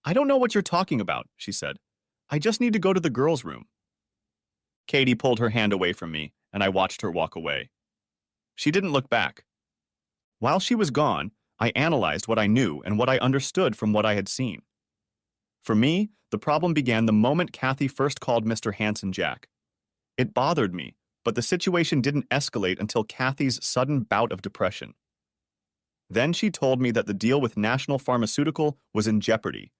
"I don't know what you're talking about," she said. "I just need to go to the girls' room." Katie pulled her hand away from me, and I watched her walk away. She didn't look back. While she was gone, I analyzed what I knew and what I understood from what I had seen. For me, the problem began the moment Kathy first called Mr. Hanson Jack. It bothered me, but the situation didn't escalate until Kathy's sudden bout of depression. Then she told me that the deal with National Pharmaceutical was in jeopardy,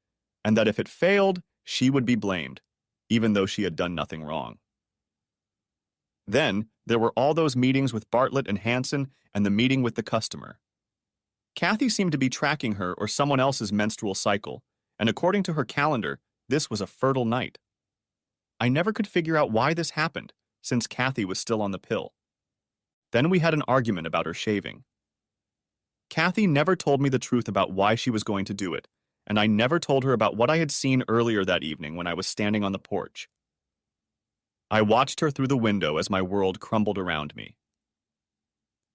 and that if it failed, she would be blamed, even though she had done nothing wrong. Then, there were all those meetings with Bartlett and Hanson and the meeting with the customer. Kathy seemed to be tracking her or someone else's menstrual cycle, and according to her calendar, this was a fertile night. I never could figure out why this happened, since Kathy was still on the pill. Then we had an argument about her shaving. Kathy never told me the truth about why she was going to do it, and I never told her about what I had seen earlier that evening when I was standing on the porch. I watched her through the window as my world crumbled around me.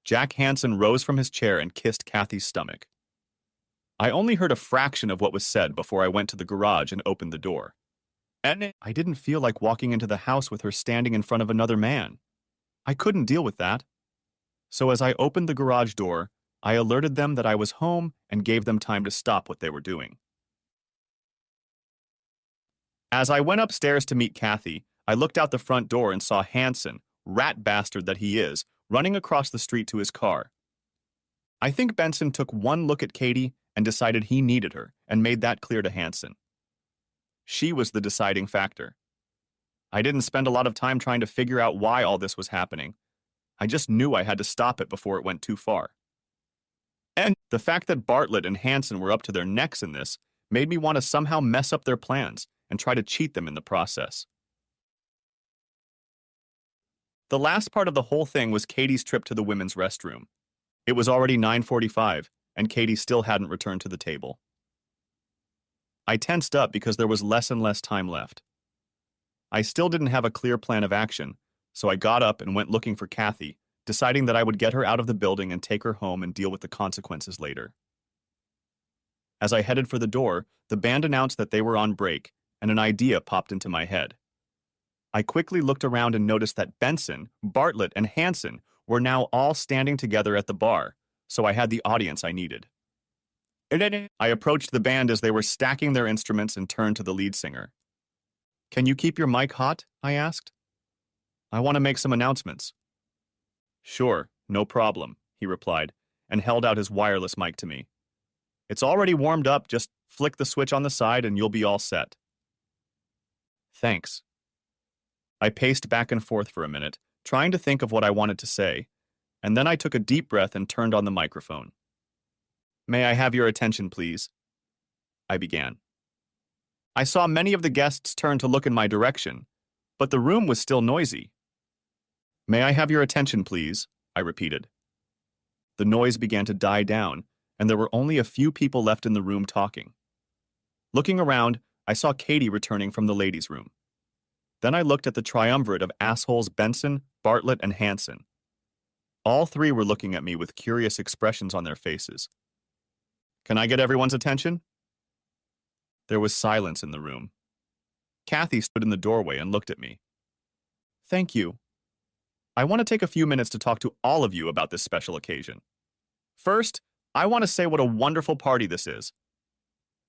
Jack Hanson rose from his chair and kissed Kathy's stomach. I only heard a fraction of what was said before I went to the garage and opened the door. And I didn't feel like walking into the house with her standing in front of another man. I couldn't deal with that. So as I opened the garage door, I alerted them that I was home and gave them time to stop what they were doing. As I went upstairs to meet Kathy, I looked out the front door and saw Hanson, rat bastard that he is, running across the street to his car. I think Benson took one look at Katie and decided he needed her and made that clear to Hanson. She was the deciding factor. I didn't spend a lot of time trying to figure out why all this was happening. I just knew I had to stop it before it went too far. And the fact that Bartlett and Hanson were up to their necks in this made me want to somehow mess up their plans and try to cheat them in the process. The last part of the whole thing was Katie's trip to the women's restroom. It was already 9:45, and Katie still hadn't returned to the table. I tensed up because there was less and less time left. I still didn't have a clear plan of action, so I got up and went looking for Kathy, deciding that I would get her out of the building and take her home and deal with the consequences later. As I headed for the door, the band announced that they were on break, and an idea popped into my head. I quickly looked around and noticed that Benson, Bartlett, and Hanson were now all standing together at the bar, so I had the audience I needed. I approached the band as they were stacking their instruments and turned to the lead singer. "Can you keep your mic hot?" I asked. "I want to make some announcements." "Sure, no problem," he replied, and held out his wireless mic to me. It's already warmed up, just flick the switch on the side and you'll be all set. Thanks. I paced back and forth for a minute, trying to think of what I wanted to say, and then I took a deep breath and turned on the microphone. May I have your attention, please? I began. I saw many of the guests turn to look in my direction, but the room was still noisy. May I have your attention, please? I repeated. The noise began to die down, and there were only a few people left in the room talking. Looking around, I saw Katie returning from the ladies' room. Then I looked at the triumvirate of assholes Benson, Bartlett, and Hanson. All three were looking at me with curious expressions on their faces. Can I get everyone's attention? There was silence in the room. Kathy stood in the doorway and looked at me. Thank you. I want to take a few minutes to talk to all of you about this special occasion. First, I want to say what a wonderful party this is.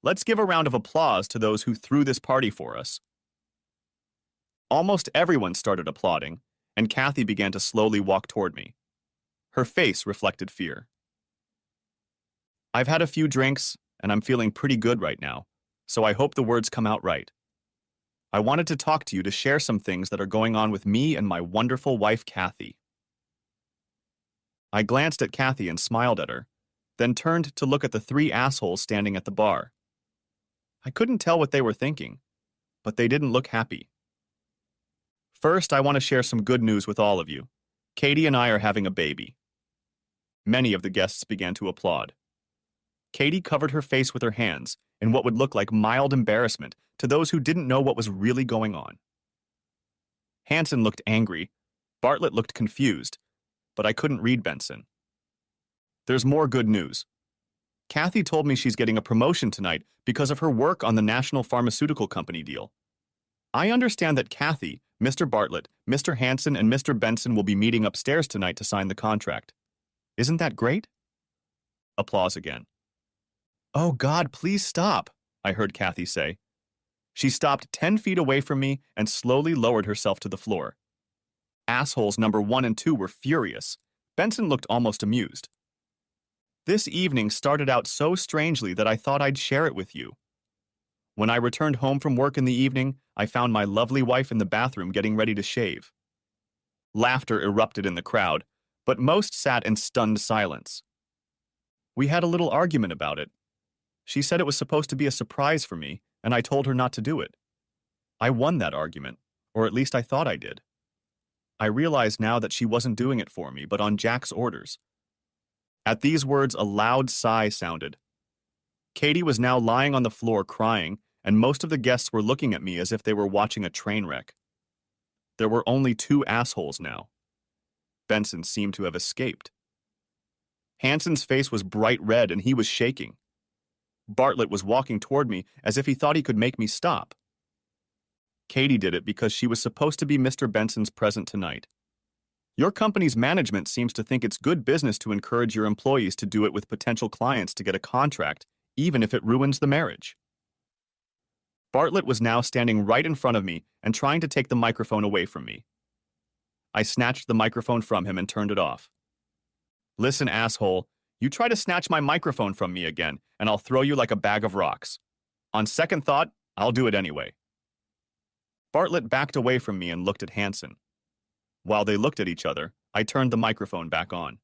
Let's give a round of applause to those who threw this party for us. Almost everyone started applauding, and Kathy began to slowly walk toward me. Her face reflected fear. I've had a few drinks, and I'm feeling pretty good right now, so I hope the words come out right. I wanted to talk to you to share some things that are going on with me and my wonderful wife, Kathy. I glanced at Kathy and smiled at her, then turned to look at the three assholes standing at the bar. I couldn't tell what they were thinking, but they didn't look happy. First, I want to share some good news with all of you. Katie and I are having a baby. Many of the guests began to applaud. Katie covered her face with her hands in what would look like mild embarrassment to those who didn't know what was really going on. Hanson looked angry. Bartlett looked confused, but I couldn't read Benson. There's more good news. Kathy told me she's getting a promotion tonight because of her work on the National Pharmaceutical Company deal. I understand that Kathy, Mr. Bartlett, Mr. Hanson, and Mr. Benson will be meeting upstairs tonight to sign the contract. Isn't that great? Applause again. Oh God, please stop, I heard Kathy say. She stopped 10 feet away from me and slowly lowered herself to the floor. Assholes number 1 and 2 were furious. Benson looked almost amused. This evening started out so strangely that I thought I'd share it with you. When I returned home from work in the evening, I found my lovely wife in the bathroom getting ready to shave. Laughter erupted in the crowd, but most sat in stunned silence. We had a little argument about it. She said it was supposed to be a surprise for me, and I told her not to do it. I won that argument, or at least I thought I did. I realize now that she wasn't doing it for me, but on Jack's orders. At these words, a loud sigh sounded. Katie was now lying on the floor crying, and most of the guests were looking at me as if they were watching a train wreck. There were only 2 assholes now. Benson seemed to have escaped. Hanson's face was bright red and he was shaking. Bartlett was walking toward me as if he thought he could make me stop. Katie did it because she was supposed to be Mr. Benson's present tonight. Your company's management seems to think it's good business to encourage your employees to do it with potential clients to get a contract, even if it ruins the marriage. Bartlett was now standing right in front of me and trying to take the microphone away from me. I snatched the microphone from him and turned it off. Listen, asshole, you try to snatch my microphone from me again, and I'll throw you like a bag of rocks. On second thought, I'll do it anyway. Bartlett backed away from me and looked at Hanson. While they looked at each other, I turned the microphone back on.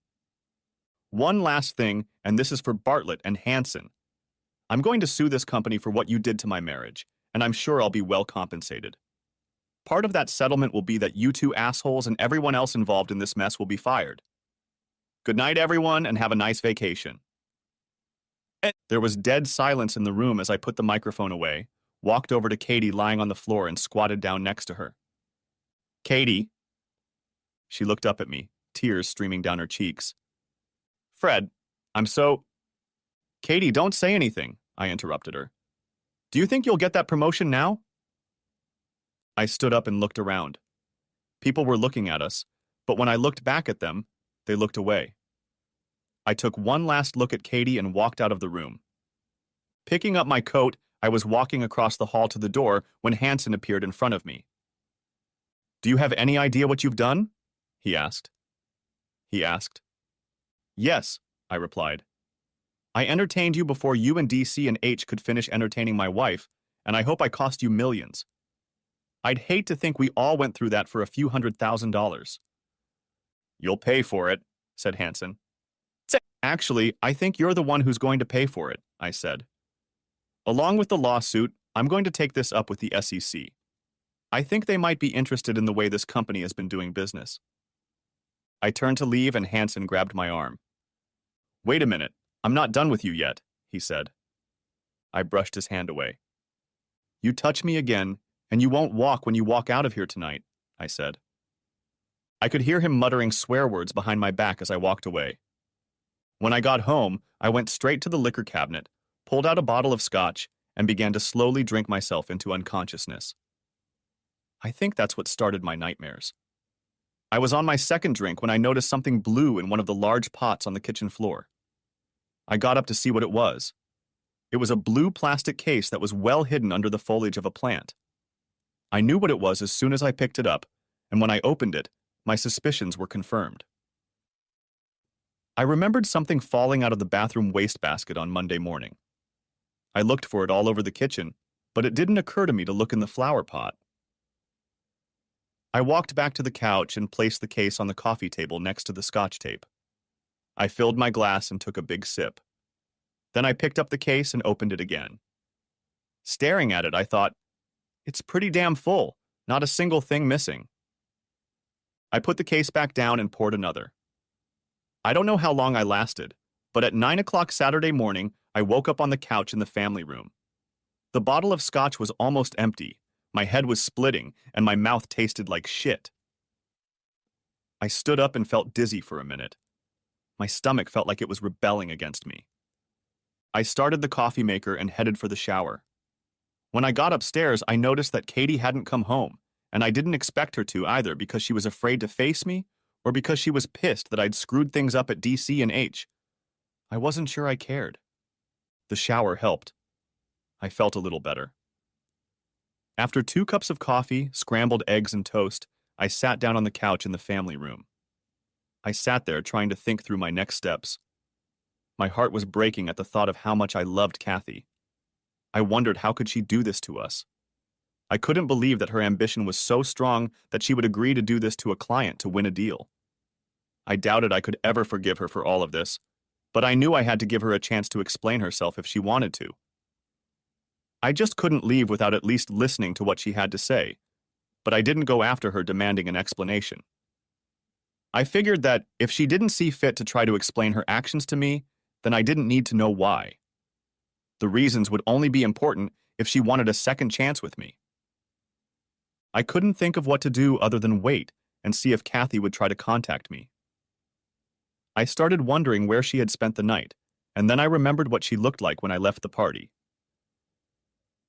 One last thing, and this is for Bartlett and Hanson. I'm going to sue this company for what you did to my marriage, and I'm sure I'll be well compensated. Part of that settlement will be that you 2 assholes and everyone else involved in this mess will be fired. Good night, everyone, and have a nice vacation. There was dead silence in the room as I put the microphone away, walked over to Katie lying on the floor and squatted down next to her. Katie. She looked up at me, tears streaming down her cheeks. Fred, I'm so... Katie, don't say anything, I interrupted her. Do you think you'll get that promotion now? I stood up and looked around. People were looking at us, but when I looked back at them, they looked away. I took one last look at Katie and walked out of the room. Picking up my coat, I was walking across the hall to the door when Hanson appeared in front of me. Do you have any idea what you've done? He asked. Yes, I replied. I entertained you before you and DC and H could finish entertaining my wife, and I hope I cost you millions. I'd hate to think we all went through that for a few $100,000. You'll pay for it, said Hanson. Actually, I think you're the one who's going to pay for it, I said. Along with the lawsuit, I'm going to take this up with the SEC. I think they might be interested in the way this company has been doing business. I turned to leave and Hanson grabbed my arm. Wait a minute, I'm not done with you yet, he said. I brushed his hand away. You touch me again, and you won't walk when you walk out of here tonight, I said. I could hear him muttering swear words behind my back as I walked away. When I got home, I went straight to the liquor cabinet, pulled out a bottle of scotch, and began to slowly drink myself into unconsciousness. I think that's what started my nightmares. I was on my second drink when I noticed something blue in one of the large pots on the kitchen floor. I got up to see what it was. It was a blue plastic case that was well hidden under the foliage of a plant. I knew what it was as soon as I picked it up, and when I opened it, my suspicions were confirmed. I remembered something falling out of the bathroom wastebasket on Monday morning. I looked for it all over the kitchen, but it didn't occur to me to look in the flower pot. I walked back to the couch and placed the case on the coffee table next to the scotch tape. I filled my glass and took a big sip. Then I picked up the case and opened it again. Staring at it, I thought, it's pretty damn full, not a single thing missing. I put the case back down and poured another. I don't know how long I lasted, but at 9 o'clock Saturday morning, I woke up on the couch in the family room. The bottle of scotch was almost empty, my head was splitting, and my mouth tasted like shit. I stood up and felt dizzy for a minute. My stomach felt like it was rebelling against me. I started the coffee maker and headed for the shower. When I got upstairs, I noticed that Katie hadn't come home, and I didn't expect her to either because she was afraid to face me or because she was pissed that I'd screwed things up at DC and H. I wasn't sure I cared. The shower helped. I felt a little better. After 2 cups of coffee, scrambled eggs, and toast, I sat down on the couch in the family room. I sat there trying to think through my next steps. My heart was breaking at the thought of how much I loved Kathy. I wondered how could she do this to us. I couldn't believe that her ambition was so strong that she would agree to do this to a client to win a deal. I doubted I could ever forgive her for all of this, but I knew I had to give her a chance to explain herself if she wanted to. I just couldn't leave without at least listening to what she had to say, but I didn't go after her demanding an explanation. I figured that if she didn't see fit to try to explain her actions to me, then I didn't need to know why. The reasons would only be important if she wanted a second chance with me. I couldn't think of what to do other than wait and see if Kathy would try to contact me. I started wondering where she had spent the night, and then I remembered what she looked like when I left the party.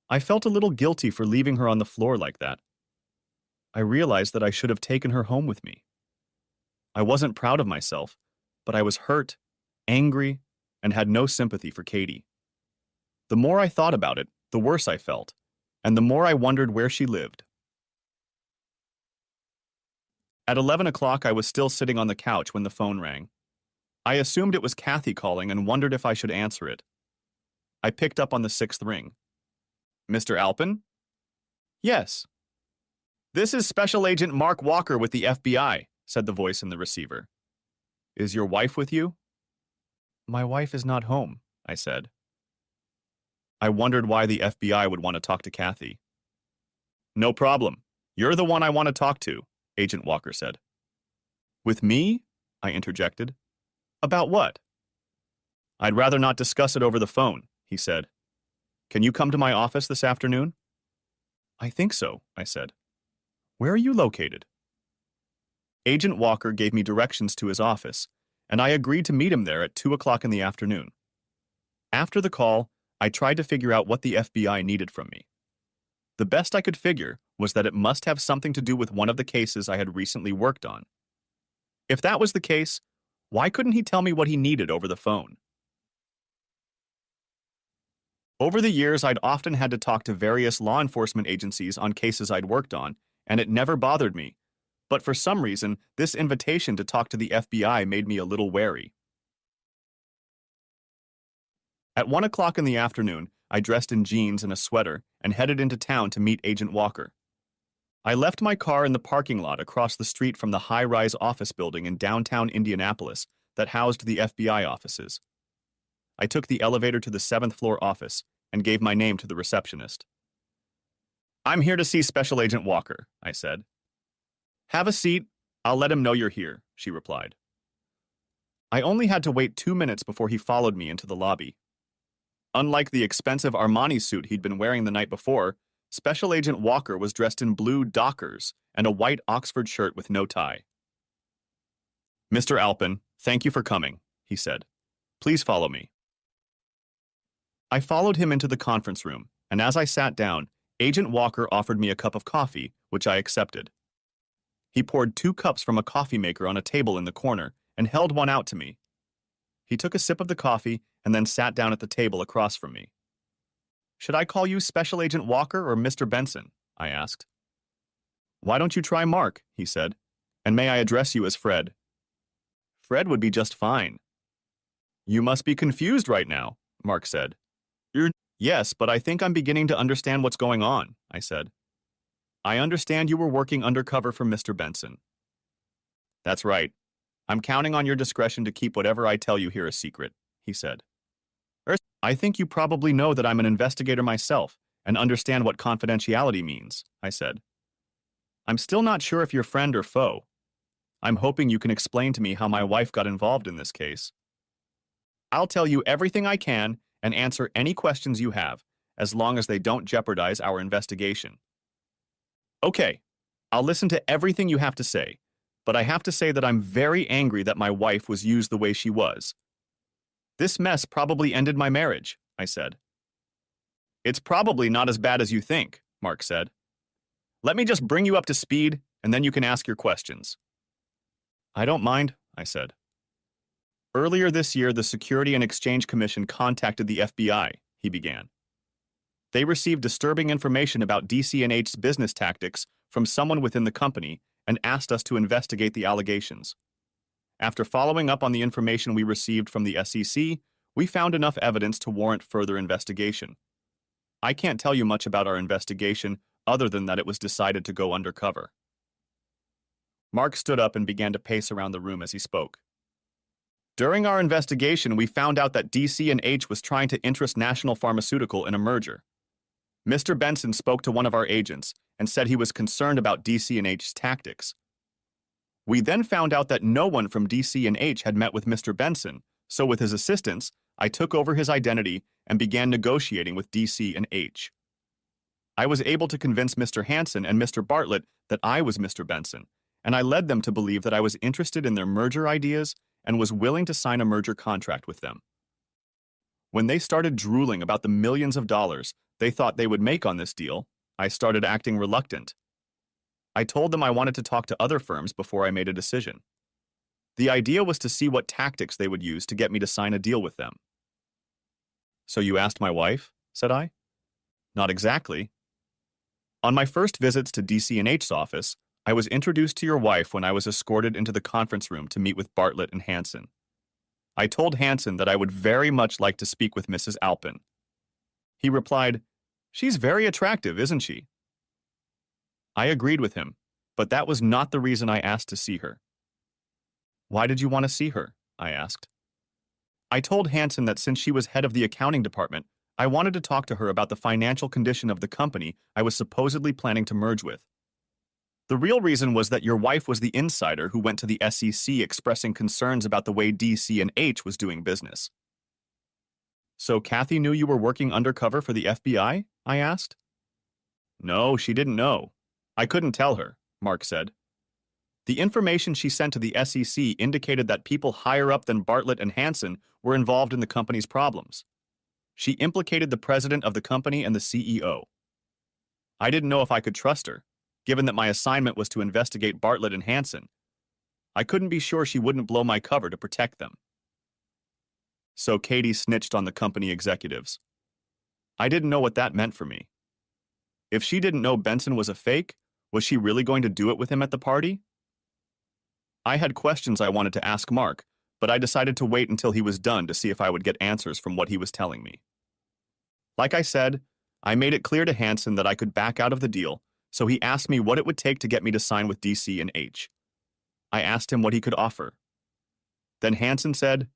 I felt a little guilty for leaving her on the floor like that. I realized that I should have taken her home with me. I wasn't proud of myself, but I was hurt, angry, and had no sympathy for Katie. The more I thought about it, the worse I felt, and the more I wondered where she lived. At 11 o'clock, I was still sitting on the couch when the phone rang. I assumed it was Kathy calling and wondered if I should answer it. I picked up on the 6th ring. Mr. Alpin? Yes. This is Special Agent Mark Walker with the FBI, said the voice in the receiver. Is your wife with you? My wife is not home, I said. I wondered why the FBI would want to talk to Kathy. No problem. You're the one I want to talk to, Agent Walker said. With me? I interjected. About what? I'd rather not discuss it over the phone, he said. Can you come to my office this afternoon? I think so, I said. Where are you located? Agent Walker gave me directions to his office, and I agreed to meet him there at 2 o'clock in the afternoon. After the call, I tried to figure out what the FBI needed from me. The best I could figure was that it must have something to do with one of the cases I had recently worked on. If that was the case, why couldn't he tell me what he needed over the phone? Over the years, I'd often had to talk to various law enforcement agencies on cases I'd worked on, and it never bothered me. But for some reason, this invitation to talk to the FBI made me a little wary. At 1 o'clock in the afternoon, I dressed in jeans and a sweater and headed into town to meet Agent Walker. I left my car in the parking lot across the street from the high-rise office building in downtown Indianapolis that housed the FBI offices. I took the elevator to the 7th floor office and gave my name to the receptionist. "I'm here to see Special Agent Walker," I said. "Have a seat. I'll let him know you're here," she replied. I only had to wait 2 minutes before he followed me into the lobby. Unlike the expensive Armani suit he'd been wearing the night before, Special Agent Walker was dressed in blue Dockers and a white Oxford shirt with no tie. "Mr. Alpin, thank you for coming," he said. "Please follow me." I followed him into the conference room, and as I sat down, Agent Walker offered me a cup of coffee, which I accepted. He poured 2 cups from a coffee maker on a table in the corner and held one out to me. He took a sip of the coffee and then sat down at the table across from me. "Should I call you Special Agent Walker or Mr. Benson?" I asked. "Why don't you try Mark?" he said. "And may I address you as Fred?" "Fred would be just fine." "You must be confused right now," Mark said. "Yes, but I think I'm beginning to understand what's going on," I said. "I understand you were working undercover for Mr. Benson." "That's right. I'm counting on your discretion to keep whatever I tell you here a secret," he said. "I think you probably know that I'm an investigator myself and understand what confidentiality means," I said. "I'm still not sure if you're friend or foe. I'm hoping you can explain to me how my wife got involved in this case." "I'll tell you everything I can and answer any questions you have, as long as they don't jeopardize our investigation." "Okay, I'll listen to everything you have to say, but I have to say that I'm very angry that my wife was used the way she was. This mess probably ended my marriage," I said. "It's probably not as bad as you think," Mark said. "Let me just bring you up to speed, and then you can ask your questions." "I don't mind," I said. "Earlier this year, the Security and Exchange Commission contacted the FBI," he began. "They received disturbing information about DC&H's business tactics from someone within the company and asked us to investigate the allegations. After following up on the information we received from the SEC, we found enough evidence to warrant further investigation. I can't tell you much about our investigation other than that it was decided to go undercover." Mark stood up and began to pace around the room as he spoke. "During our investigation, we found out that DC&H was trying to interest National Pharmaceutical in a merger. Mr. Benson spoke to one of our agents and said he was concerned about DC&H's tactics. We then found out that no one from DC&H had met with Mr. Benson, so with his assistance, I took over his identity and began negotiating with DC&H. I was able to convince Mr. Hansen and Mr. Bartlett that I was Mr. Benson, and I led them to believe that I was interested in their merger ideas and was willing to sign a merger contract with them. When they started drooling about the millions of dollars they thought they would make on this deal, I started acting reluctant. I told them I wanted to talk to other firms before I made a decision. The idea was to see what tactics they would use to get me to sign a deal with them." "So you asked my wife?" said I. "Not exactly. On my first visits to DC&H's office, I was introduced to your wife when I was escorted into the conference room to meet with Bartlett and Hansen. I told Hansen that I would very much like to speak with Mrs. Alpin. He replied, 'She's very attractive, isn't she?' I agreed with him, but that was not the reason I asked to see her." "Why did you want to see her?" I asked. "I told Hansen that since she was head of the accounting department, I wanted to talk to her about the financial condition of the company I was supposedly planning to merge with. The real reason was that your wife was the insider who went to the SEC expressing concerns about the way DC&H was doing business." "So Kathy knew you were working undercover for the FBI?" I asked. "No, she didn't know. I couldn't tell her," Mark said. "The information she sent to the SEC indicated that people higher up than Bartlett and Hansen were involved in the company's problems. She implicated the president of the company and the CEO. I didn't know if I could trust her, given that my assignment was to investigate Bartlett and Hansen. I couldn't be sure she wouldn't blow my cover to protect them." So Katie snitched on the company executives. I didn't know what that meant for me. If she didn't know Benson was a fake, was she really going to do it with him at the party? I had questions I wanted to ask Mark, but I decided to wait until he was done to see if I would get answers from what he was telling me. Like I said, I made it clear to Hansen that I could back out of the deal, so he asked me what it would take to get me to sign with DC and H. I asked him what he could offer. Then Hansen said,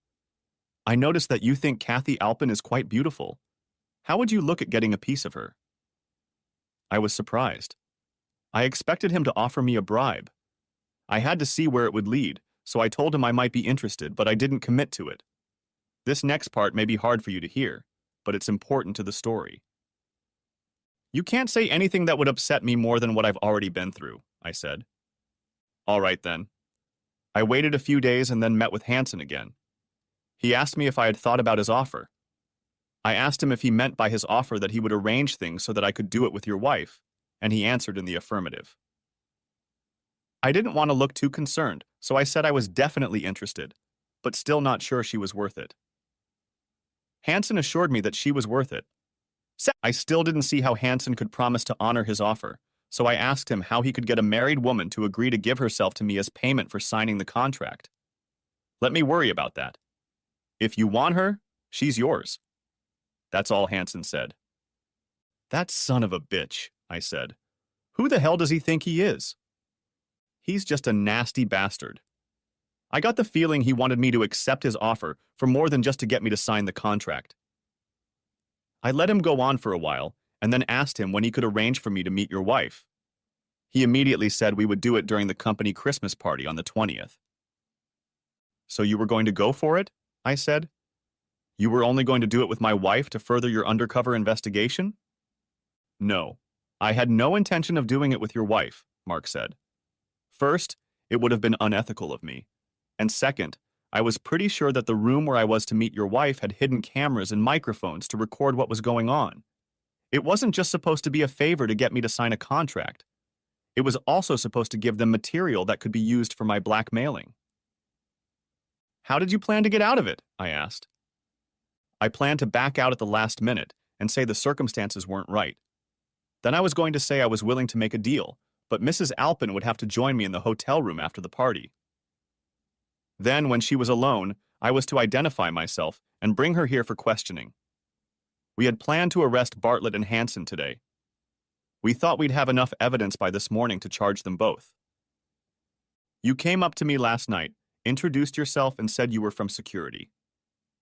"I noticed that you think Kathy Alpin is quite beautiful. How would you look at getting a piece of her?" I was surprised. I expected him to offer me a bribe. I had to see where it would lead, so I told him I might be interested, but I didn't commit to it. This next part may be hard for you to hear, but it's important to the story. "You can't say anything that would upset me more than what I've already been through," I said. "All right then." I waited a few days and then met with Hansen again. He asked me if I had thought about his offer. I asked him if he meant by his offer that he would arrange things so that I could do it with your wife, and he answered in the affirmative. I didn't want to look too concerned, so I said I was definitely interested, but still not sure she was worth it. Hansen assured me that she was worth it. I still didn't see how Hansen could promise to honor his offer, so I asked him how he could get a married woman to agree to give herself to me as payment for signing the contract. "Let me worry about that. If you want her, she's yours." That's all Hansen said. "That son of a bitch," I said. "Who the hell does he think he is?" "He's just a nasty bastard." I got the feeling he wanted me to accept his offer for more than just to get me to sign the contract. I let him go on for a while, and then asked him when he could arrange for me to meet your wife. He immediately said we would do it during the company Christmas party on the 20th. "So you were going to go for it?" I said. "You were only going to do it with my wife to further your undercover investigation?" "No, I had no intention of doing it with your wife," Mark said. "First, it would have been unethical of me. And second, I was pretty sure that the room where I was to meet your wife had hidden cameras and microphones to record what was going on. It wasn't just supposed to be a favor to get me to sign a contract. It was also supposed to give them material that could be used for my blackmailing." "How did you plan to get out of it?" I asked. "I planned to back out at the last minute and say the circumstances weren't right. Then I was going to say I was willing to make a deal, but Mrs. Alpin would have to join me in the hotel room after the party. Then, when she was alone, I was to identify myself and bring her here for questioning. We had planned to arrest Bartlett and Hansen today. We thought we'd have enough evidence by this morning to charge them both. You came up to me last night, introduced yourself, and said you were from security.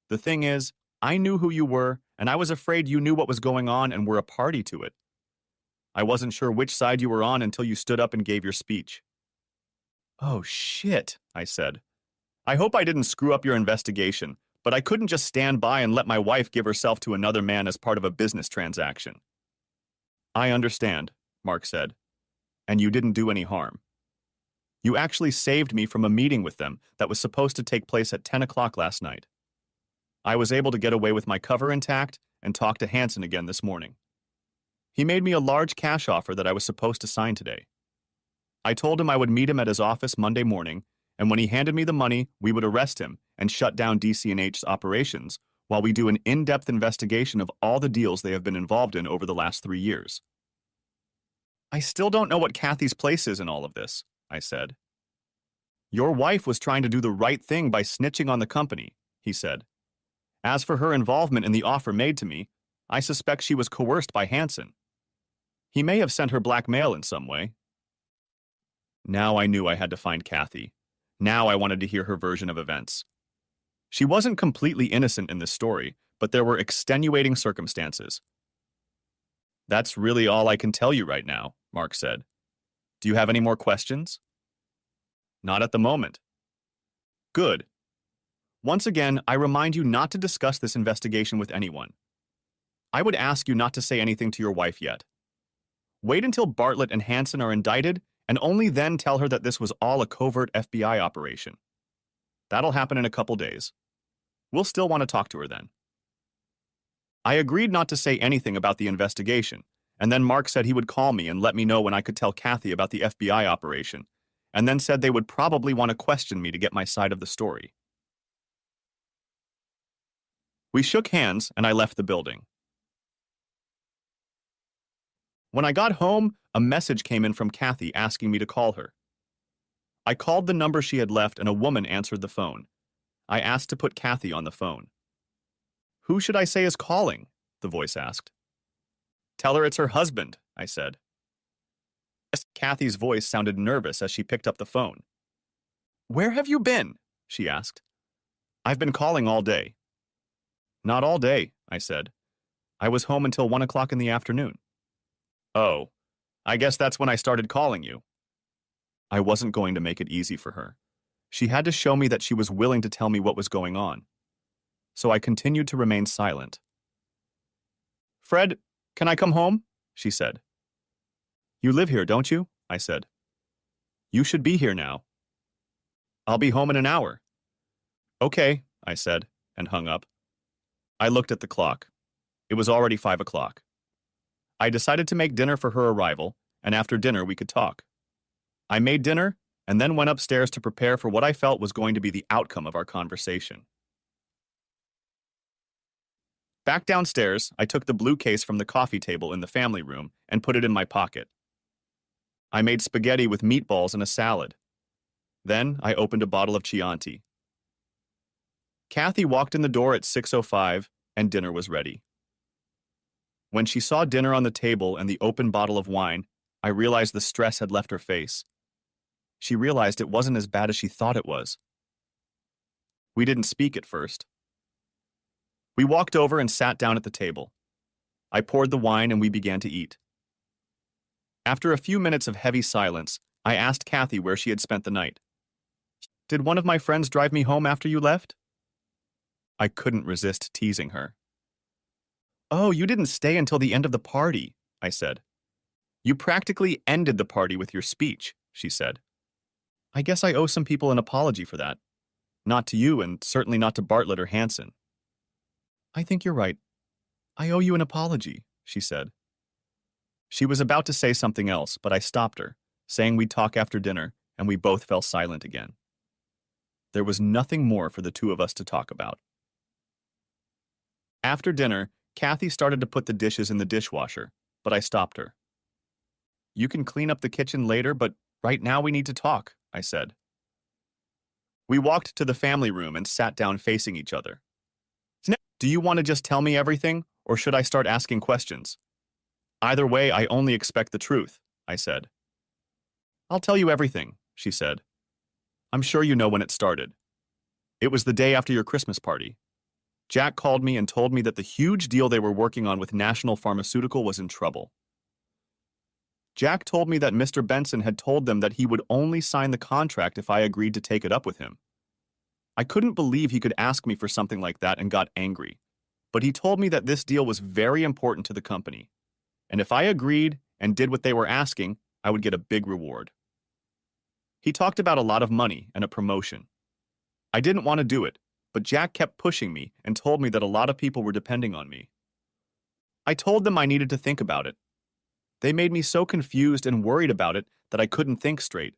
The thing is, I knew who you were, and I was afraid you knew what was going on and were a party to it. I wasn't sure which side you were on until you stood up and gave your speech." "Oh, shit," I said. "I hope I didn't screw up your investigation, but I couldn't just stand by and let my wife give herself to another man as part of a business transaction." "I understand," Mark said. "And you didn't do any harm. You actually saved me from a meeting with them that was supposed to take place at 10 o'clock last night. I was able to get away with my cover intact and talk to Hansen again this morning. He made me a large cash offer that I was supposed to sign today. I told him I would meet him at his office Monday morning, and when he handed me the money, we would arrest him and shut down DC&H's operations while we do an in-depth investigation of all the deals they have been involved in over the last 3 years." "I still don't know what Kathy's place is in all of this," I said. "Your wife was trying to do the right thing by snitching on the company," he said. "As for her involvement in the offer made to me, I suspect she was coerced by Hansen. He may have sent her blackmail in some way." Now I knew I had to find Kathy. Now I wanted to hear her version of events. She wasn't completely innocent in this story, but there were extenuating circumstances. "That's really all I can tell you right now," Mark said. "Do you have any more questions?" "Not at the moment." "Good. Once again, I remind you not to discuss this investigation with anyone. I would ask you not to say anything to your wife yet. Wait until Bartlett and Hansen are indicted, and only then tell her that this was all a covert FBI operation. That'll happen in a couple days. We'll still want to talk to her then." I agreed not to say anything about the investigation, and then Mark said he would call me and let me know when I could tell Kathy about the FBI operation, and then said they would probably want to question me to get my side of the story. We shook hands, and I left the building. When I got home, a message came in from Kathy asking me to call her. I called the number she had left, and a woman answered the phone. I asked to put Kathy on the phone. Who should I say is calling? The voice asked. Tell her it's her husband, I said. Kathy's voice sounded nervous as she picked up the phone. Where have you been? She asked. I've been calling all day. Not all day, I said. I was home until 1 o'clock in the afternoon. Oh, I guess that's when I started calling you. I wasn't going to make it easy for her. She had to show me that she was willing to tell me what was going on. So I continued to remain silent. Fred, can I come home? She said. You live here, don't you? I said. You should be here now. I'll be home in an hour. Okay, I said, and hung up. I looked at the clock. It was already 5 o'clock. I decided to make dinner for her arrival, and after dinner we could talk. I made dinner and then went upstairs to prepare for what I felt was going to be the outcome of our conversation. Back downstairs, I took the blue case from the coffee table in the family room and put it in my pocket. I made spaghetti with meatballs and a salad. Then I opened a bottle of Chianti. Kathy walked in the door at 6:05 and dinner was ready. When she saw dinner on the table and the open bottle of wine, I realized the stress had left her face. She realized it wasn't as bad as she thought it was. We didn't speak at first. We walked over and sat down at the table. I poured the wine and we began to eat. After a few minutes of heavy silence, I asked Kathy where she had spent the night. Did one of my friends drive me home after you left? I couldn't resist teasing her. Oh, you didn't stay until the end of the party, I said. You practically ended the party with your speech, she said. I guess I owe some people an apology for that. Not to you and certainly not to Bartlett or Hanson. I think you're right. I owe you an apology, she said. She was about to say something else, but I stopped her, saying we'd talk after dinner, and we both fell silent again. There was nothing more for the two of us to talk about. After dinner, Kathy started to put the dishes in the dishwasher, but I stopped her. You can clean up the kitchen later, but right now we need to talk, I said. We walked to the family room and sat down facing each other. Do you want to just tell me everything, or should I start asking questions? Either way, I only expect the truth, I said. I'll tell you everything, she said. I'm sure you know when it started. It was the day after your Christmas party. Jack called me and told me that the huge deal they were working on with National Pharmaceutical was in trouble. Jack told me that Mr. Benson had told them that he would only sign the contract if I agreed to take it up with him. I couldn't believe he could ask me for something like that and got angry, but he told me that this deal was very important to the company, and if I agreed and did what they were asking, I would get a big reward. He talked about a lot of money and a promotion. I didn't want to do it, but Jack kept pushing me and told me that a lot of people were depending on me. I told them I needed to think about it. They made me so confused and worried about it that I couldn't think straight.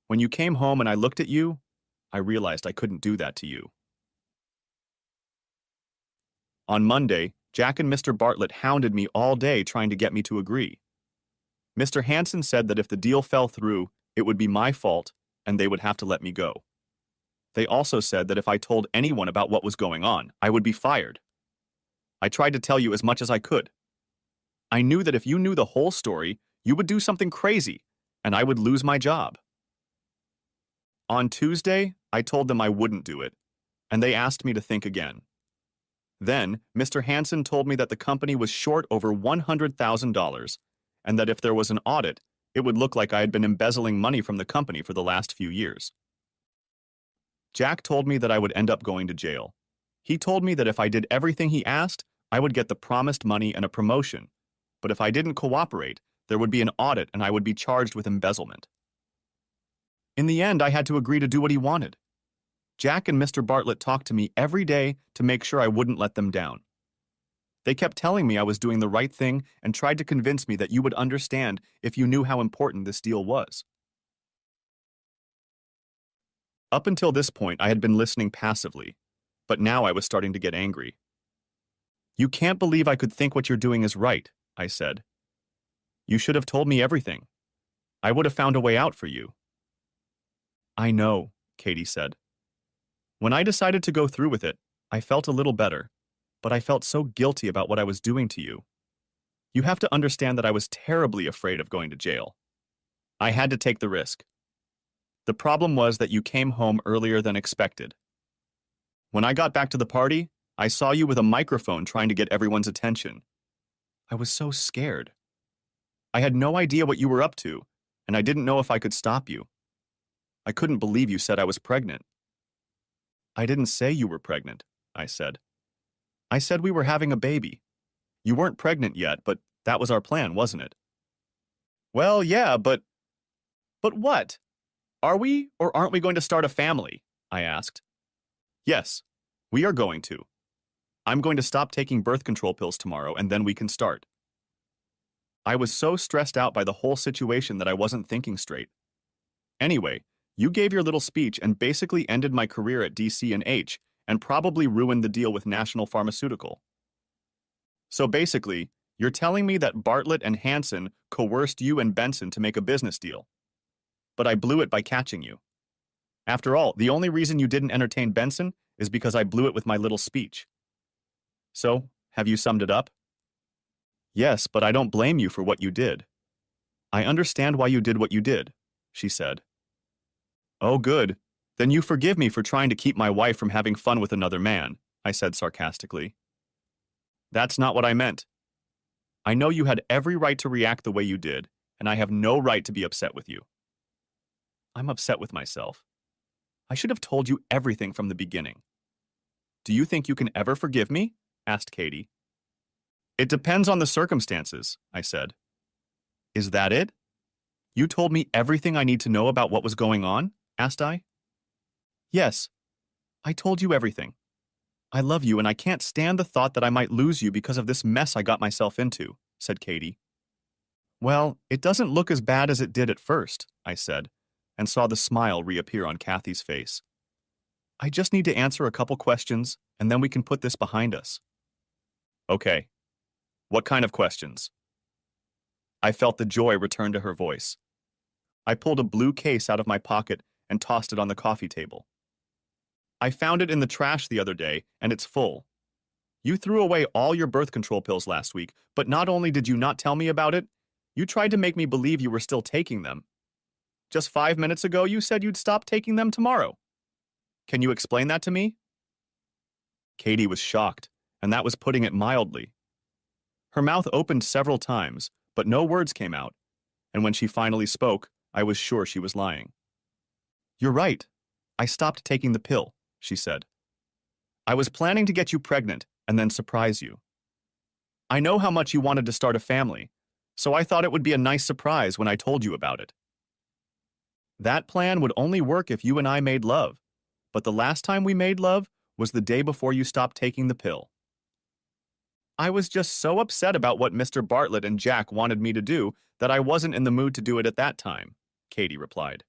When you came home and I looked at you, I realized I couldn't do that to you. On Monday, Jack and Mr. Bartlett hounded me all day trying to get me to agree. Mr. Hanson said that if the deal fell through, it would be my fault and they would have to let me go. They also said that if I told anyone about what was going on, I would be fired. I tried to tell you as much as I could. I knew that if you knew the whole story, you would do something crazy, and I would lose my job. On Tuesday, I told them I wouldn't do it, and they asked me to think again. Then, Mr. Hanson told me that the company was short over $100,000, and that if there was an audit, it would look like I had been embezzling money from the company for the last few years. Jack told me that I would end up going to jail. He told me that if I did everything he asked, I would get the promised money and a promotion, but if I didn't cooperate, there would be an audit and I would be charged with embezzlement. In the end, I had to agree to do what he wanted. Jack and Mr. Bartlett talked to me every day to make sure I wouldn't let them down. They kept telling me I was doing the right thing and tried to convince me that you would understand if you knew how important this deal was. Up until this point, I had been listening passively, but now I was starting to get angry. You can't believe I could think what you're doing is right, I said. You should have told me everything. I would have found a way out for you. I know, Katie said. When I decided to go through with it, I felt a little better, but I felt so guilty about what I was doing to you. You have to understand that I was terribly afraid of going to jail. I had to take the risk. The problem was that you came home earlier than expected. When I got back to the party, I saw you with a microphone trying to get everyone's attention. I was so scared. I had no idea what you were up to, and I didn't know if I could stop you. I couldn't believe you said I was pregnant. I didn't say you were pregnant, I said. I said we were having a baby. You weren't pregnant yet, but that was our plan, wasn't it? Well, yeah, but... But what? Are we or aren't we going to start a family? I asked. Yes, we are going to. I'm going to stop taking birth control pills tomorrow, and then we can start. I was so stressed out by the whole situation that I wasn't thinking straight. Anyway, you gave your little speech and basically ended my career at DC&H and probably ruined the deal with National Pharmaceutical. So basically, you're telling me that Bartlett and Hansen coerced you and Benson to make a business deal. But I blew it by catching you. After all, the only reason you didn't entertain Benson is because I blew it with my little speech. So, have you summed it up? Yes, but I don't blame you for what you did. I understand why you did what you did, she said. Oh, good. Then you forgive me for trying to keep my wife from having fun with another man, I said sarcastically. That's not what I meant. I know you had every right to react the way you did, and I have no right to be upset with you. I'm upset with myself. I should have told you everything from the beginning. Do you think you can ever forgive me? Asked Katie. It depends on the circumstances, I said. Is that it? You told me everything I need to know about what was going on? Asked I. Yes, I told you everything. I love you and I can't stand the thought that I might lose you because of this mess I got myself into, said Katie. Well, it doesn't look as bad as it did at first, I said, and saw the smile reappear on Kathy's face. I just need to answer a couple questions, and then we can put this behind us. Okay. What kind of questions? I felt the joy return to her voice. I pulled a blue case out of my pocket and tossed it on the coffee table. I found it in the trash the other day, and it's full. You threw away all your birth control pills last week, but not only did you not tell me about it, you tried to make me believe you were still taking them. Just 5 minutes ago, you said you'd stop taking them tomorrow. Can you explain that to me? Katie was shocked, and that was putting it mildly. Her mouth opened several times, but no words came out, and when she finally spoke, I was sure she was lying. You're right. I stopped taking the pill, she said. I was planning to get you pregnant and then surprise you. I know how much you wanted to start a family, so I thought it would be a nice surprise when I told you about it. That plan would only work if you and I made love, but the last time we made love was the day before you stopped taking the pill. I was just so upset about what Mr. Bartlett and Jack wanted me to do that I wasn't in the mood to do it at that time, Katie replied.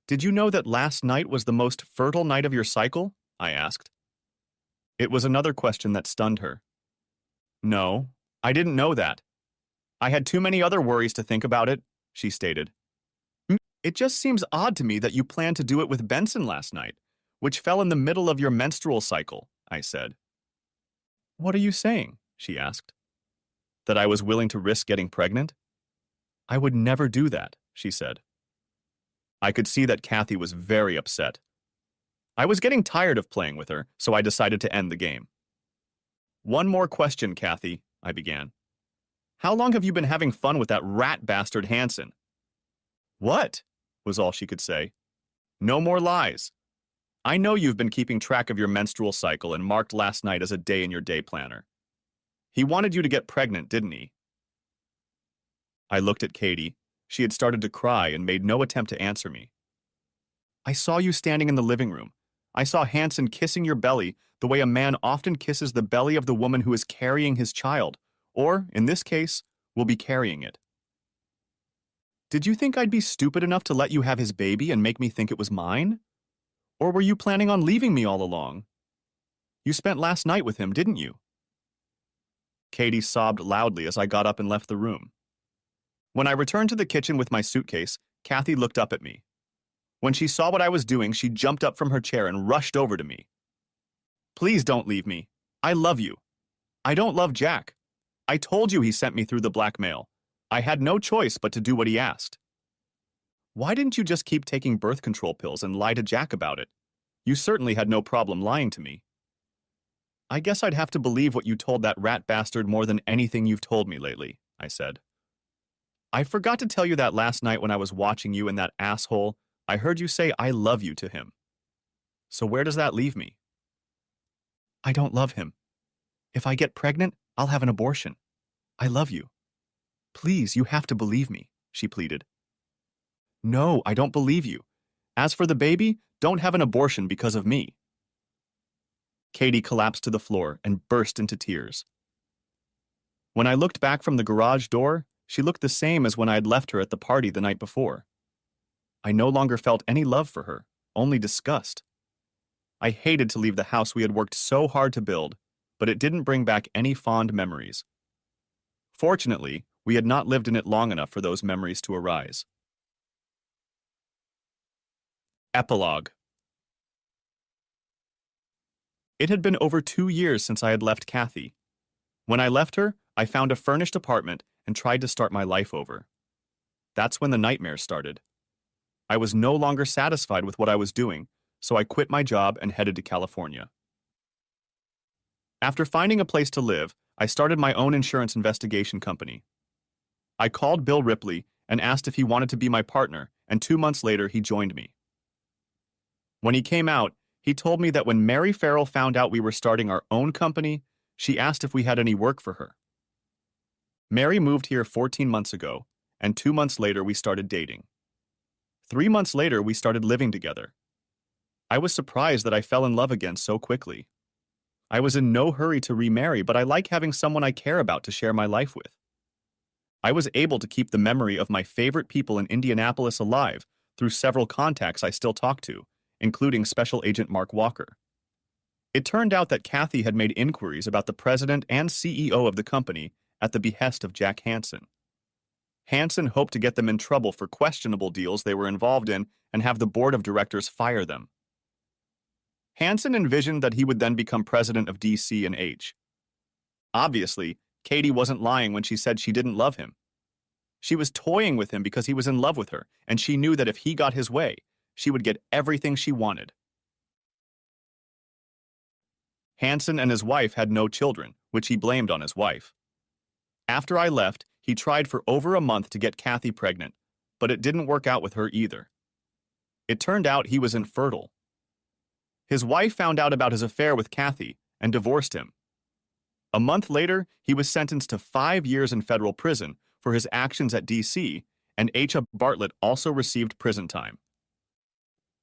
Did you know that last night was the most fertile night of your cycle? I asked. It was another question that stunned her. No, I didn't know that. I had too many other worries to think about it, she stated. It just seems odd to me that you planned to do it with Benson last night, which fell in the middle of your menstrual cycle, I said. What are you saying? She asked. That I was willing to risk getting pregnant? I would never do that, she said. I could see that Kathy was very upset. I was getting tired of playing with her, so I decided to end the game. One more question, Kathy, I began. How long have you been having fun with that rat bastard Hansen? What? Was all she could say. No more lies. I know you've been keeping track of your menstrual cycle and marked last night as a day in your day planner. He wanted you to get pregnant, didn't he? I looked at Katie. She had started to cry and made no attempt to answer me. I saw you standing in the living room. I saw Hansen kissing your belly the way a man often kisses the belly of the woman who is carrying his child, or, in this case, will be carrying it. Did you think I'd be stupid enough to let you have his baby and make me think it was mine? Or were you planning on leaving me all along? You spent last night with him, didn't you? Katie sobbed loudly as I got up and left the room. When I returned to the kitchen with my suitcase, Kathy looked up at me. When she saw what I was doing, she jumped up from her chair and rushed over to me. Please don't leave me. I love you. I don't love Jack. I told you he sent me through the blackmail. I had no choice but to do what he asked. Why didn't you just keep taking birth control pills and lie to Jack about it? You certainly had no problem lying to me. I guess I'd have to believe what you told that rat bastard more than anything you've told me lately, I said. I forgot to tell you that last night when I was watching you and that asshole, I heard you say I love you to him. So where does that leave me? I don't love him. If I get pregnant, I'll have an abortion. I love you. Please, you have to believe me, she pleaded. No, I don't believe you. As for the baby, don't have an abortion because of me. Katie collapsed to the floor and burst into tears. When I looked back from the garage door, she looked the same as when I had left her at the party the night before. I no longer felt any love for her, only disgust. I hated to leave the house we had worked so hard to build, but it didn't bring back any fond memories. Fortunately, we had not lived in it long enough for those memories to arise. Epilogue. It had been over 2 years since I had left Kathy. When I left her, I found a furnished apartment and tried to start my life over. That's when the nightmares started. I was no longer satisfied with what I was doing, so I quit my job and headed to California. After finding a place to live, I started my own insurance investigation company. I called Bill Ripley and asked if he wanted to be my partner, and 2 months later he joined me. When he came out, he told me that when Mary Farrell found out we were starting our own company, she asked if we had any work for her. Mary moved here 14 months ago, and 2 months later we started dating. 3 months later we started living together. I was surprised that I fell in love again so quickly. I was in no hurry to remarry, but I like having someone I care about to share my life with. I was able to keep the memory of my favorite people in Indianapolis alive through several contacts I still talk to, including Special Agent Mark Walker. It turned out that Kathy had made inquiries about the president and CEO of the company at the behest of Jack Hansen. Hansen hoped to get them in trouble for questionable deals they were involved in and have the board of directors fire them. Hansen envisioned that he would then become president of DC&H. Obviously, Katie wasn't lying when she said she didn't love him. She was toying with him because he was in love with her, and she knew that if he got his way, she would get everything she wanted. Hansen and his wife had no children, which he blamed on his wife. After I left, he tried for over a month to get Kathy pregnant, but it didn't work out with her either. It turned out he was infertile. His wife found out about his affair with Kathy and divorced him. A month later, he was sentenced to 5 years in federal prison for his actions at DC, and H. Bartlett also received prison time.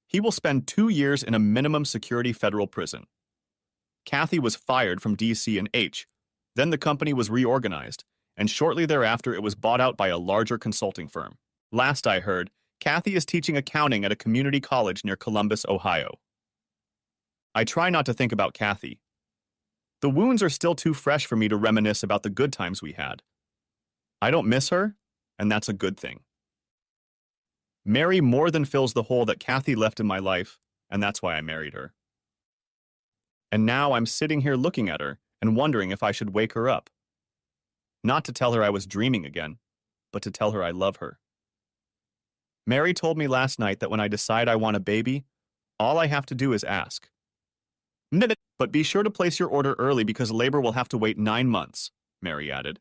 He will spend 2 years in a minimum security federal prison. Kathy was fired from DC&H. Then the company was reorganized, and shortly thereafter it was bought out by a larger consulting firm. Last I heard, Kathy is teaching accounting at a community college near Columbus, Ohio. I try not to think about Kathy. The wounds are still too fresh for me to reminisce about the good times we had. I don't miss her, and that's a good thing. Mary more than fills the hole that Kathy left in my life, and that's why I married her. And now I'm sitting here looking at her and wondering if I should wake her up. Not to tell her I was dreaming again, but to tell her I love her. Mary told me last night that when I decide I want a baby, all I have to do is ask. But be sure to place your order early because labor will have to wait 9 months, Mary added.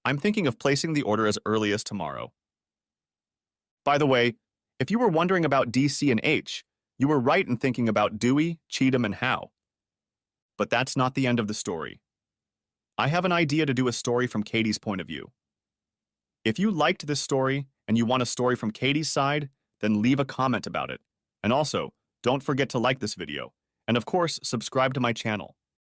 I'm thinking of placing the order as early as tomorrow. By the way, if you were wondering about DC&H, you were right in thinking about Dewey, Cheatham, and Howe. But that's not the end of the story. I have an idea to do a story from Katie's point of view. If you liked this story and you want a story from Katie's side, then leave a comment about it. And also, don't forget to like this video. And of course, subscribe to my channel.